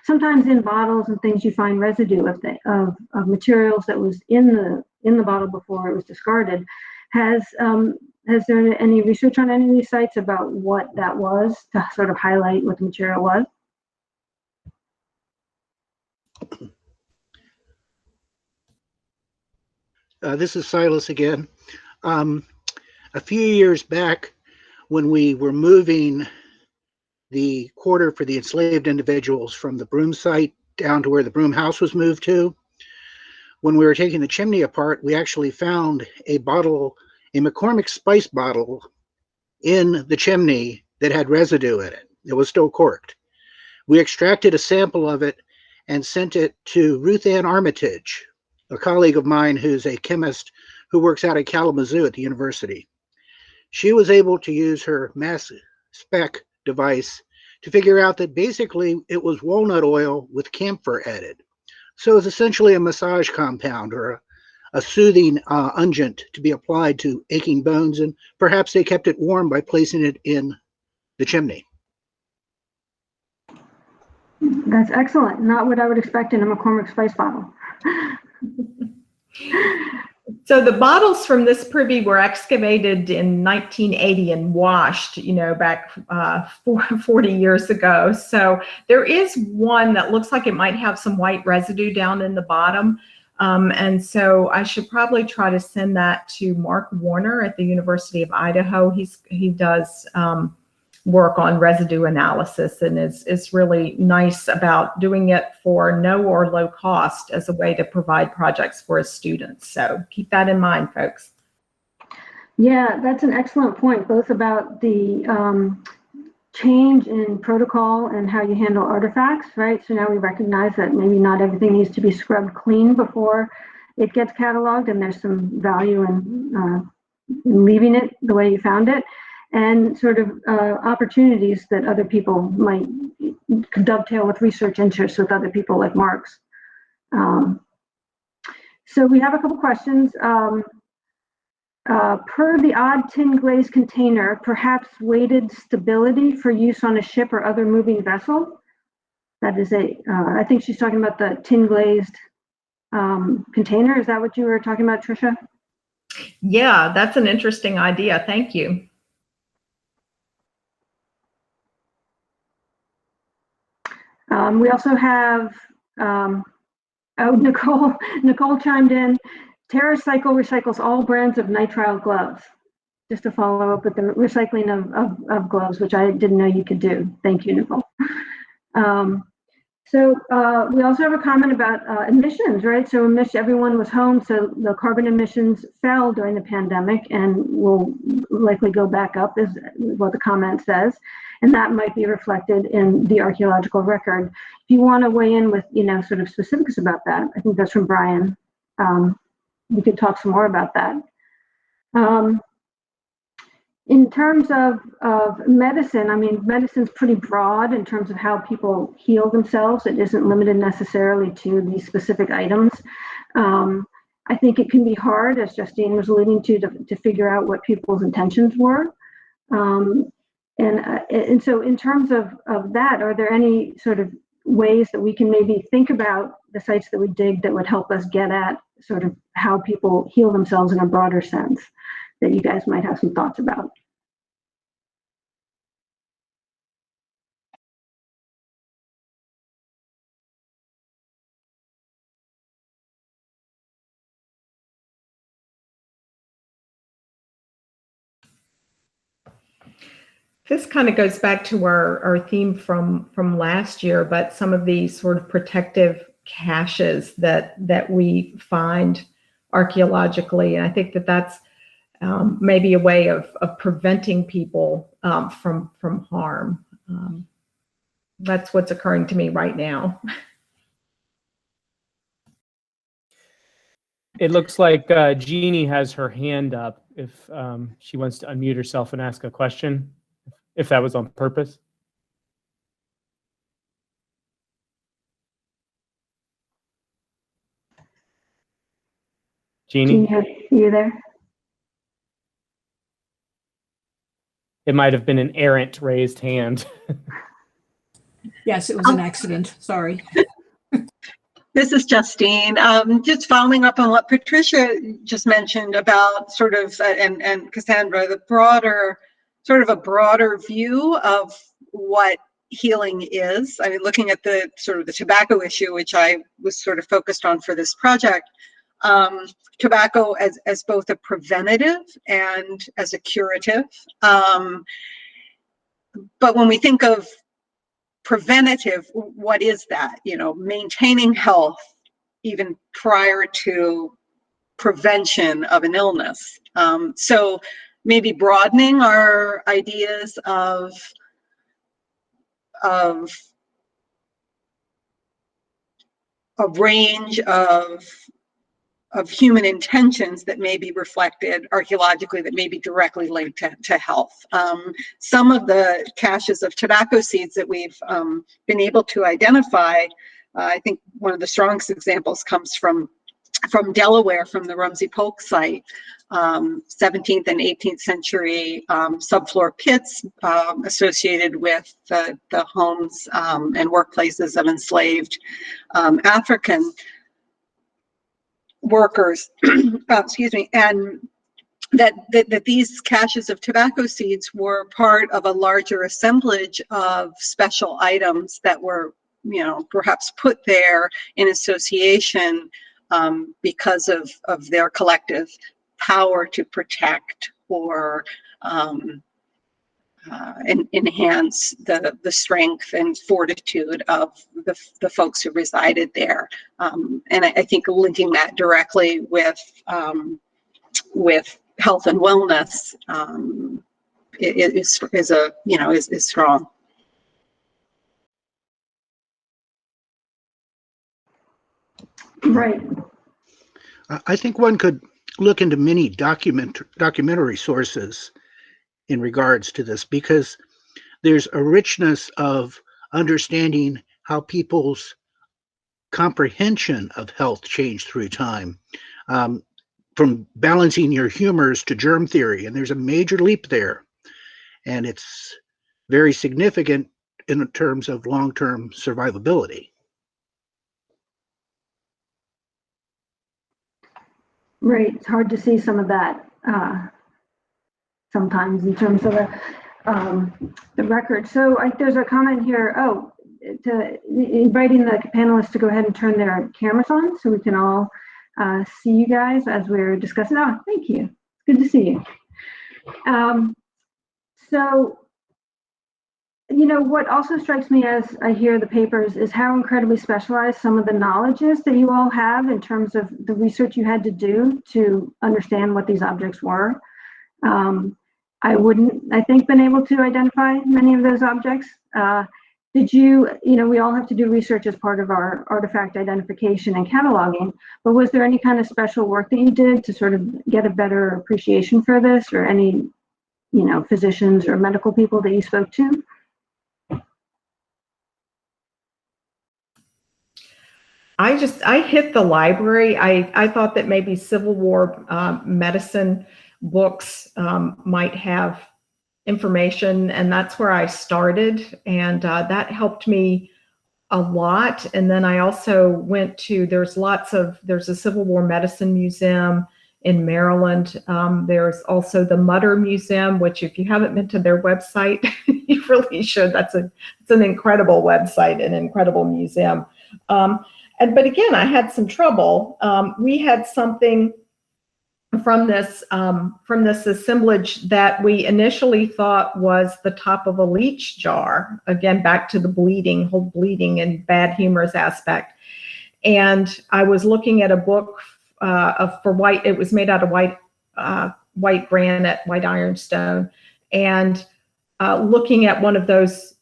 sometimes in bottles and things you find residue of materials that was in the bottle before it was discarded. Has there any research on any of these sites about what that was to sort of highlight what the material was? This is Silas again. A few years back, when we were moving the quarter for the enslaved individuals from the broom site down to where the broom house was moved to, when we were taking the chimney apart, we actually found a McCormick spice bottle in the chimney that had residue in it. It was still corked. We extracted a sample of it and sent it to Ruth Ann Armitage, a colleague of mine who's a chemist who works out at Kalamazoo at the university. She was able to use her mass spec device to figure out that basically it was walnut oil with camphor added. So it's essentially a massage compound or a soothing unguent to be applied to aching bones, and perhaps they kept it warm by placing it in the chimney. That's excellent. Not what I would expect in a McCormick spice bottle. So the bottles from this privy were excavated in 1980 and washed, back 40 years ago. So there is one that looks like it might have some white residue down in the bottom. And so I should probably try to send that to Mark Warner at the University of Idaho. He does work on residue analysis and is really nice about doing it for no or low cost as a way to provide projects for his students. So keep that in mind, folks. Yeah, that's an excellent point, both about the change in protocol and how you handle artifacts, right? So now we recognize that maybe not everything needs to be scrubbed clean before it gets cataloged, and there's some value in leaving it the way you found it, and sort of opportunities that other people might dovetail with research interests with other people like Mark's. So we have a couple questions. Per the odd tin glazed container, perhaps weighted stability for use on a ship or other moving vessel. That is I think she's talking about the tin glazed container. Is that what you were talking about, Tricia? Yeah, that's an interesting idea. Thank you. We also have, Nicole chimed in. TerraCycle recycles all brands of nitrile gloves. Just to follow up with the recycling of gloves, which I didn't know you could do. Thank you, Nicole. So we also have a comment about emissions, right? So everyone was home, so the carbon emissions fell during the pandemic and will likely go back up, is what the comment says. And that might be reflected in the archaeological record. If you want to weigh in with, sort of specifics about that, I think that's from Brian. We could talk some more about that. In terms of medicine, I mean, medicine's pretty broad in terms of how people heal themselves. It isn't limited necessarily to these specific items. I think it can be hard, as Justine was alluding to figure out what people's intentions were. And so in terms of that, are there any sort of ways that we can maybe think about the sites that we dig that would help us get at sort of how people heal themselves in a broader sense that you guys might have some thoughts about? This kind of goes back to our theme from last year, but some of these sort of protective caches that we find archaeologically. And I think that's maybe a way of preventing people from harm. That's what's occurring to me right now. It looks like Jeannie has her hand up if she wants to unmute herself and ask a question, if that was on purpose. Jeannie? Are you there? It might have been an errant raised hand. Yes, it was an accident. Sorry. This is Justine. Just following up on what Patricia just mentioned about sort of, and Cassandra, the broader, sort of a broader view of what healing is. I mean, looking at the sort of the tobacco issue, which I was sort of focused on for this project, tobacco as both a preventative and as a curative. But when we think of preventative, what is that? Maintaining health even prior to prevention of an illness. So maybe broadening our ideas of a range of human intentions that may be reflected archaeologically, that may be directly linked to health. Some of the caches of tobacco seeds that we've been able to identify, I think one of the strongest examples comes from Delaware, from the Rumsey Polk site, 17th and 18th century subfloor pits associated with the homes and workplaces of enslaved African workers, excuse me, and that these caches of tobacco seeds were part of a larger assemblage of special items that were, perhaps put there in association because of their collective power to protect or enhance the strength and fortitude of the folks who resided there. And I think linking that directly with health and wellness is strong. Right. I think one could look into many documentary sources in regards to this, because there's a richness of understanding how people's comprehension of health changed through time, from balancing your humors to germ theory, and there's a major leap there, and it's very significant in terms of long-term survivability. Right. It's hard to see some of that sometimes in terms of the record. So there's a comment here. Inviting the panelists to go ahead and turn their cameras on so we can all see you guys as we're discussing. Oh, thank you. Good to see you. So you know, what also strikes me as I hear the papers is how incredibly specialized some of the knowledge is that you all have in terms of the research you had to do to understand what these objects were. I wouldn't, I think, been able to identify many of those objects. Did you, you know, we all have to do research as part of our artifact identification and cataloging, but was there any kind of special work that you did to sort of get a better appreciation for this, or any, you know, physicians or medical people that you spoke to? I hit the library. I thought that maybe Civil War medicine books might have information, and that's where I started, and that helped me a lot. And then I also went to, there's a Civil War medicine museum in Maryland. There's also the Mutter Museum, which if you haven't been to their website, you really should. It's an incredible website, an incredible museum. But again, I had some trouble. We had something from this assemblage that we initially thought was the top of a leach jar. Again, back to the whole bleeding and bad humorous aspect. And I was looking at a book for white. It was made out of white granite, white ironstone, and looking at one of those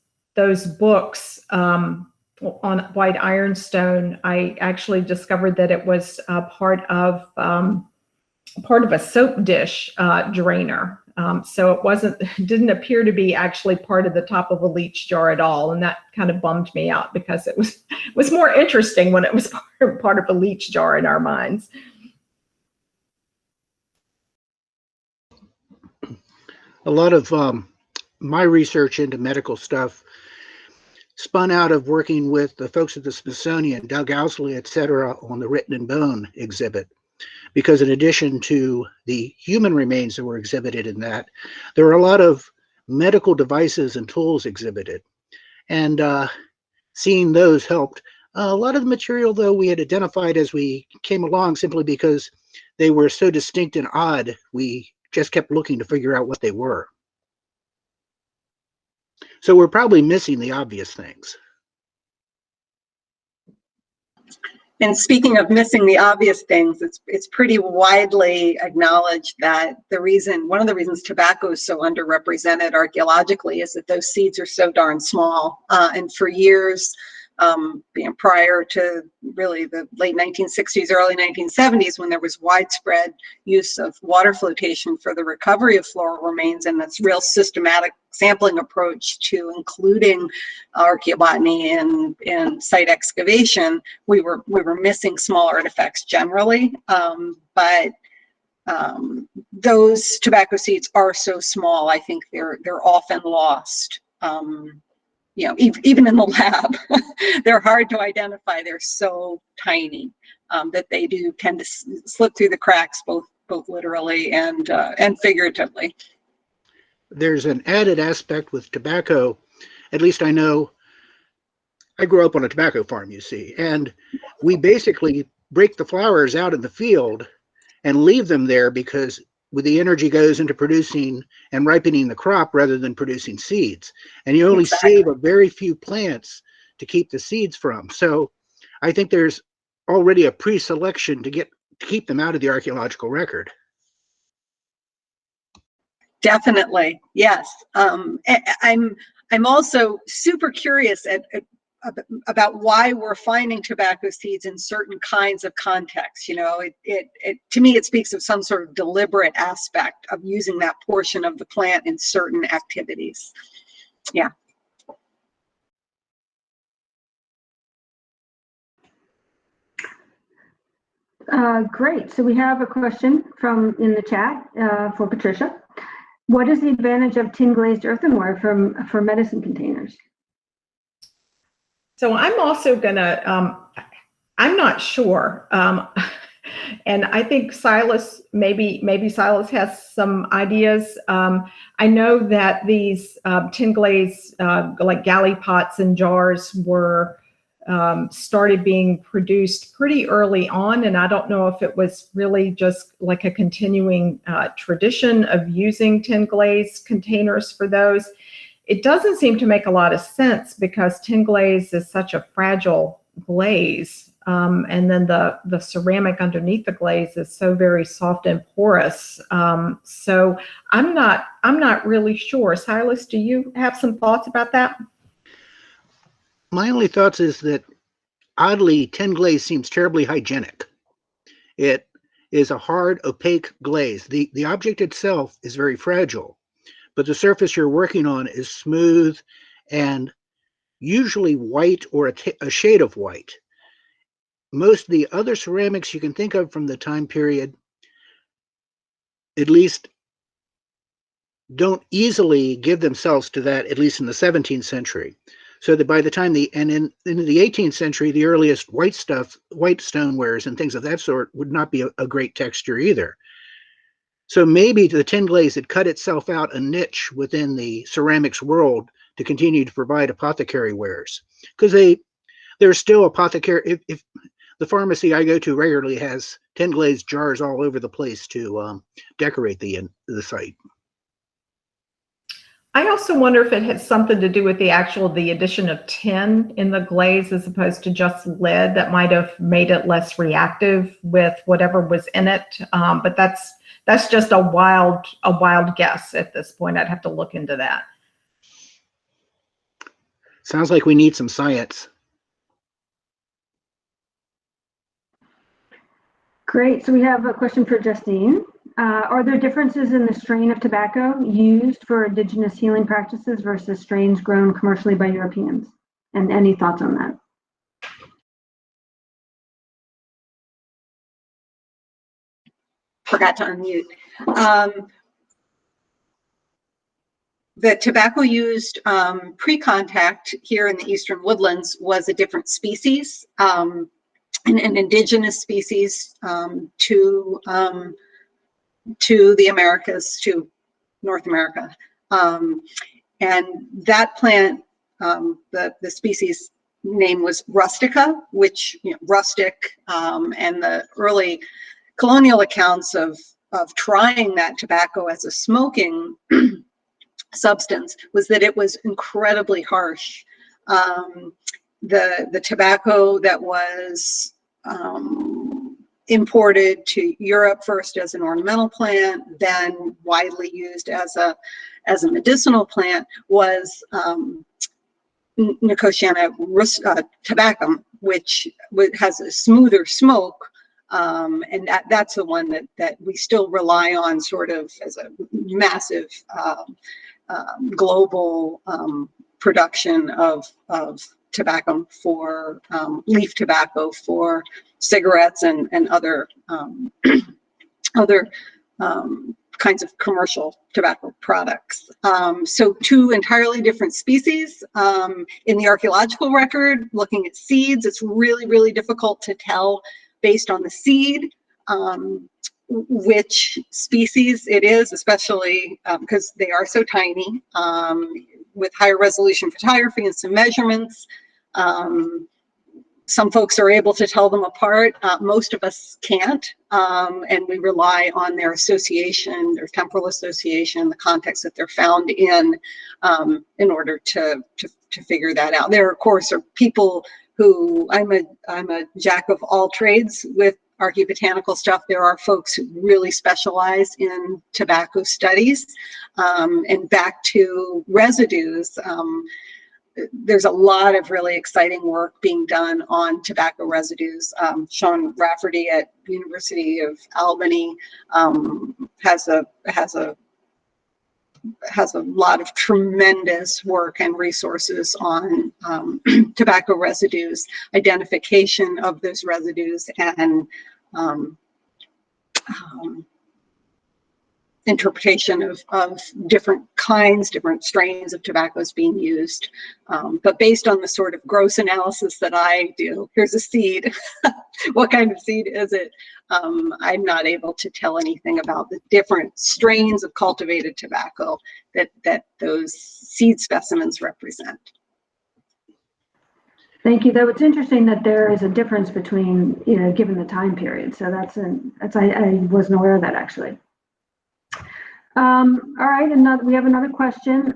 books on white ironstone, I actually discovered that it was part of a soap dish drainer. So it didn't appear to be actually part of the top of a leach jar at all, and that kind of bummed me out because it was more interesting when it was part of a leach jar in our minds. A lot of my research into medical stuff spun out of working with the folks at the Smithsonian, Doug Owsley, et cetera, on the Written in Bone exhibit. Because in addition to the human remains that were exhibited in that, there are a lot of medical devices and tools exhibited. And seeing those helped. A lot of the material, though, we had identified as we came along simply because they were so distinct and odd, we just kept looking to figure out what they were. So we're probably missing the obvious things. And speaking of missing the obvious things, it's pretty widely acknowledged that one of the reasons tobacco is so underrepresented archaeologically is that those seeds are so darn small. And for years, prior to really the late 1960s, early 1970s, when there was widespread use of water flotation for the recovery of floral remains, and that's real systematic sampling approach to including archaeobotany and site excavation, we were missing small artifacts generally. But those tobacco seeds are so small, I think they're often lost. You know, even in the lab, they're hard to identify. They're so tiny that they do tend to slip through the cracks, both literally and figuratively. There's an added aspect with tobacco. At least I know. I grew up on a tobacco farm, you see, and we basically break the flowers out in the field and leave them there because the energy goes into producing and ripening the crop rather than producing seeds. And you only save a very few plants to keep the seeds from. So I think there's already a pre-selection to keep them out of the archaeological record. Definitely, yes. I'm also super curious about why we're finding tobacco seeds in certain kinds of contexts. You know, to me, it speaks of some sort of deliberate aspect of using that portion of the plant in certain activities. Yeah. Great. So we have a question in the chat for Patricia. What is the advantage of tin glazed earthenware for medicine containers? So I'm also gonna, I'm not sure. And I think Silas, maybe Silas has some ideas. I know that these tin glaze, like galley pots and jars were started being produced pretty early on. And I don't know if it was really just like a continuing tradition of using tin glaze containers for those. it doesn't seem to make a lot of sense because tin glaze is such a fragile glaze. And then the ceramic underneath the glaze is so very soft and porous. So I'm not really sure. Silas, do you have some thoughts about that? My only thoughts is that oddly, tin glaze seems terribly hygienic. It is a hard, opaque glaze. The object itself is very fragile, but the surface you're working on is smooth and usually white or a shade of white. Most of the other ceramics you can think of from the time period, at least, don't easily give themselves to that, at least in the 17th century. So that by the time in the 18th century, the earliest white stonewares and things of that sort would not be a great texture either. So maybe the tin glaze had cut itself out a niche within the ceramics world to continue to provide apothecary wares, because there's still apothecary. If the pharmacy I go to regularly has tin glaze jars all over the place to decorate the site. I also wonder if it has something to do with the addition of tin in the glaze as opposed to just lead that might have made it less reactive with whatever was in it. But that's just a wild guess at this point. I'd have to look into that. Sounds like we need some science. Great. So we have a question for Justine. Are there differences in the strain of tobacco used for indigenous healing practices versus strains grown commercially by Europeans? And any thoughts on that? Forgot to unmute. The tobacco used pre-contact here in the Eastern Woodlands was a different species, an indigenous species to the Americas, to North America. And that plant, the species name was rustica, which, rustic, and the early colonial accounts of trying that tobacco as a smoking substance was that it was incredibly harsh. The tobacco that was imported to Europe first as an ornamental plant, then widely used as a medicinal plant, was Nicotiana Tobacco, which has a smoother smoke, and that's the one that we still rely on sort of as a massive global production of tobacco for leaf tobacco for cigarettes and other other kinds of commercial tobacco products. So two entirely different species. In the archaeological record, looking at seeds, it's really, really difficult to tell based on the seed which species it is, especially because they are so tiny. With higher resolution photography and some measurements, some folks are able to tell them apart. Most of us can't, and we rely on their association, their temporal association, the context that they're found in order to figure that out. There, of course, are people who, I'm a jack of all trades with archaeobotanical stuff. There are folks who really specialize in tobacco studies, and back to residues. There's a lot of really exciting work being done on tobacco residues. Sean Rafferty at University of Albany has a lot of tremendous work and resources on tobacco residues, identification of those residues, and interpretation of different kinds, different strains of tobaccos being used. But based on the sort of gross analysis that I do, here's a seed, what kind of seed is it? I'm not able to tell anything about the different strains of cultivated tobacco that those seed specimens represent. Thank you. Though it's interesting that there is a difference between, given the time period. So I wasn't aware of that actually. All right, we have another question.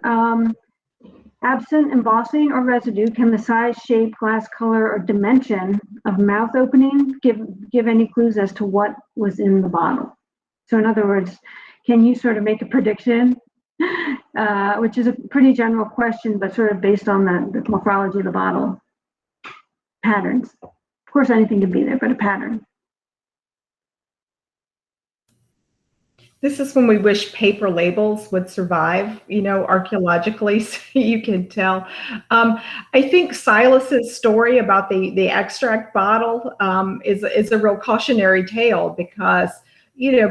Absent embossing or residue, can the size, shape, glass color, or dimension of mouth opening give any clues as to what was in the bottle? So in other words, can you sort of make a prediction, which is a pretty general question, but sort of based on the morphology of the bottle patterns? Of course, anything can be there, but a pattern. This is when we wish paper labels would survive, archaeologically, so you can tell. I think Silas's story about the extract bottle is a real cautionary tale, because,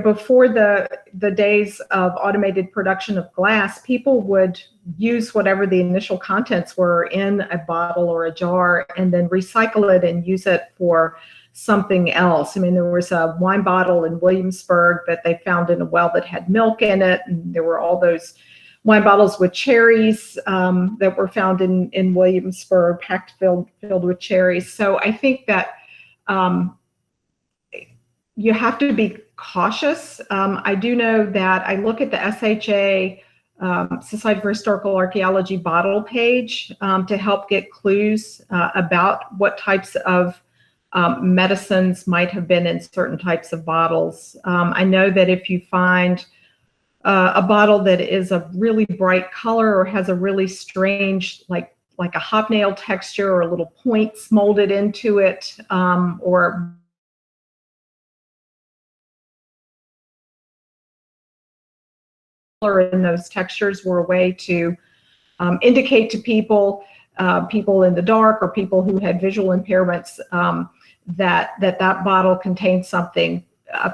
before the days of automated production of glass, people would use whatever the initial contents were in a bottle or a jar and then recycle it and use it for something else. I mean, there was a wine bottle in Williamsburg that they found in a well that had milk in it, and there were all those wine bottles with cherries that were found in Williamsburg, filled with cherries. So I think that you have to be cautious. I do know that I look at the SHA Society for Historical Archaeology bottle page to help get clues about what types of medicines might have been in certain types of bottles. I know that if you find a bottle that is a really bright color or has a really strange, like a hobnail texture or little points molded into it, or in those textures were a way to indicate to people in the dark or people who had visual impairments that bottle contained something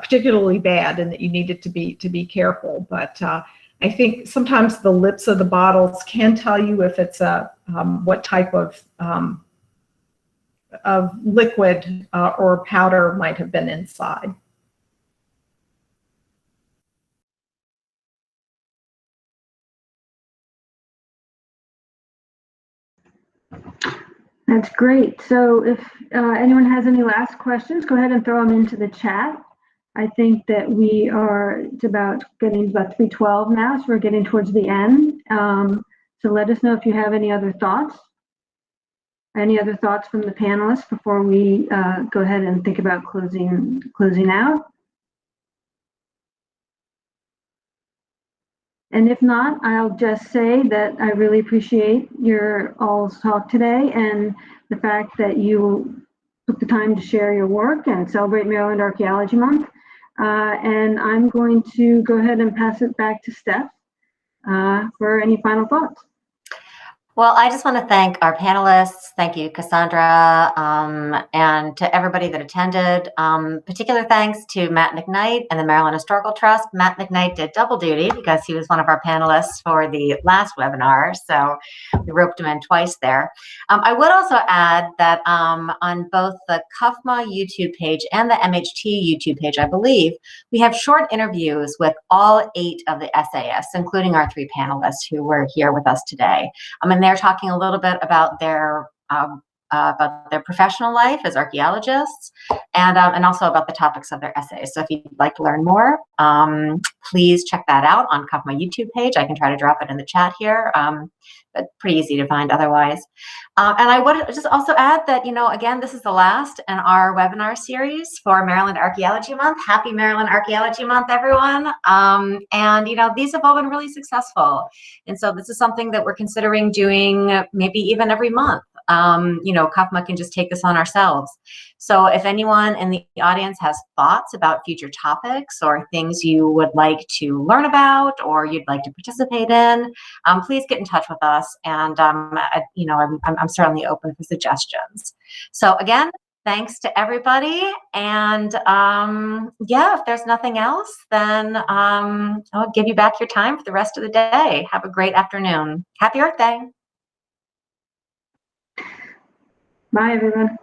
particularly bad and that you needed to be careful. But I think sometimes the lips of the bottles can tell you if it's what type of liquid or powder might have been inside. That's great. So if anyone has any last questions, go ahead and throw them into the chat. I think that it's about 3:12 now, so we're getting towards the end. So let us know if you have any other thoughts. Any other thoughts from the panelists before we go ahead and think about closing out? And if not, I'll just say that I really appreciate your all's talk today and the fact that you took the time to share your work and celebrate Maryland Archaeology Month. And I'm going to go ahead and pass it back to Steph for any final thoughts. Well, I just want to thank our panelists. Thank you, Cassandra, and to everybody that attended. Particular thanks to Matt McKnight and the Maryland Historical Trust. Matt McKnight did double duty because he was one of our panelists for the last webinar, so we roped him in twice there. I would also add that on both the CUFMA YouTube page and the MHT YouTube page, I believe, we have short interviews with all 8 of the essayists, including our 3 panelists who were here with us today. And they're talking a little bit about their professional life as archaeologists, and also about the topics of their essays. So if you'd like to learn more, please check that out on CUFMA YouTube page. I can try to drop it in the chat here, but pretty easy to find otherwise. And I would just also add that, again, this is the last in our webinar series for Maryland Archaeology Month. Happy Maryland Archaeology Month, everyone. And, these have all been really successful. And so this is something that we're considering doing maybe even every month. CUFMA can just take this on ourselves. So if anyone in the audience has thoughts about future topics or things you would like to learn about or you'd like to participate in, please get in touch with us. And, I'm certainly open for suggestions. So again, thanks to everybody. And yeah, if there's nothing else, then I'll give you back your time for the rest of the day. Have a great afternoon. Happy Earth Day. Bye, everyone.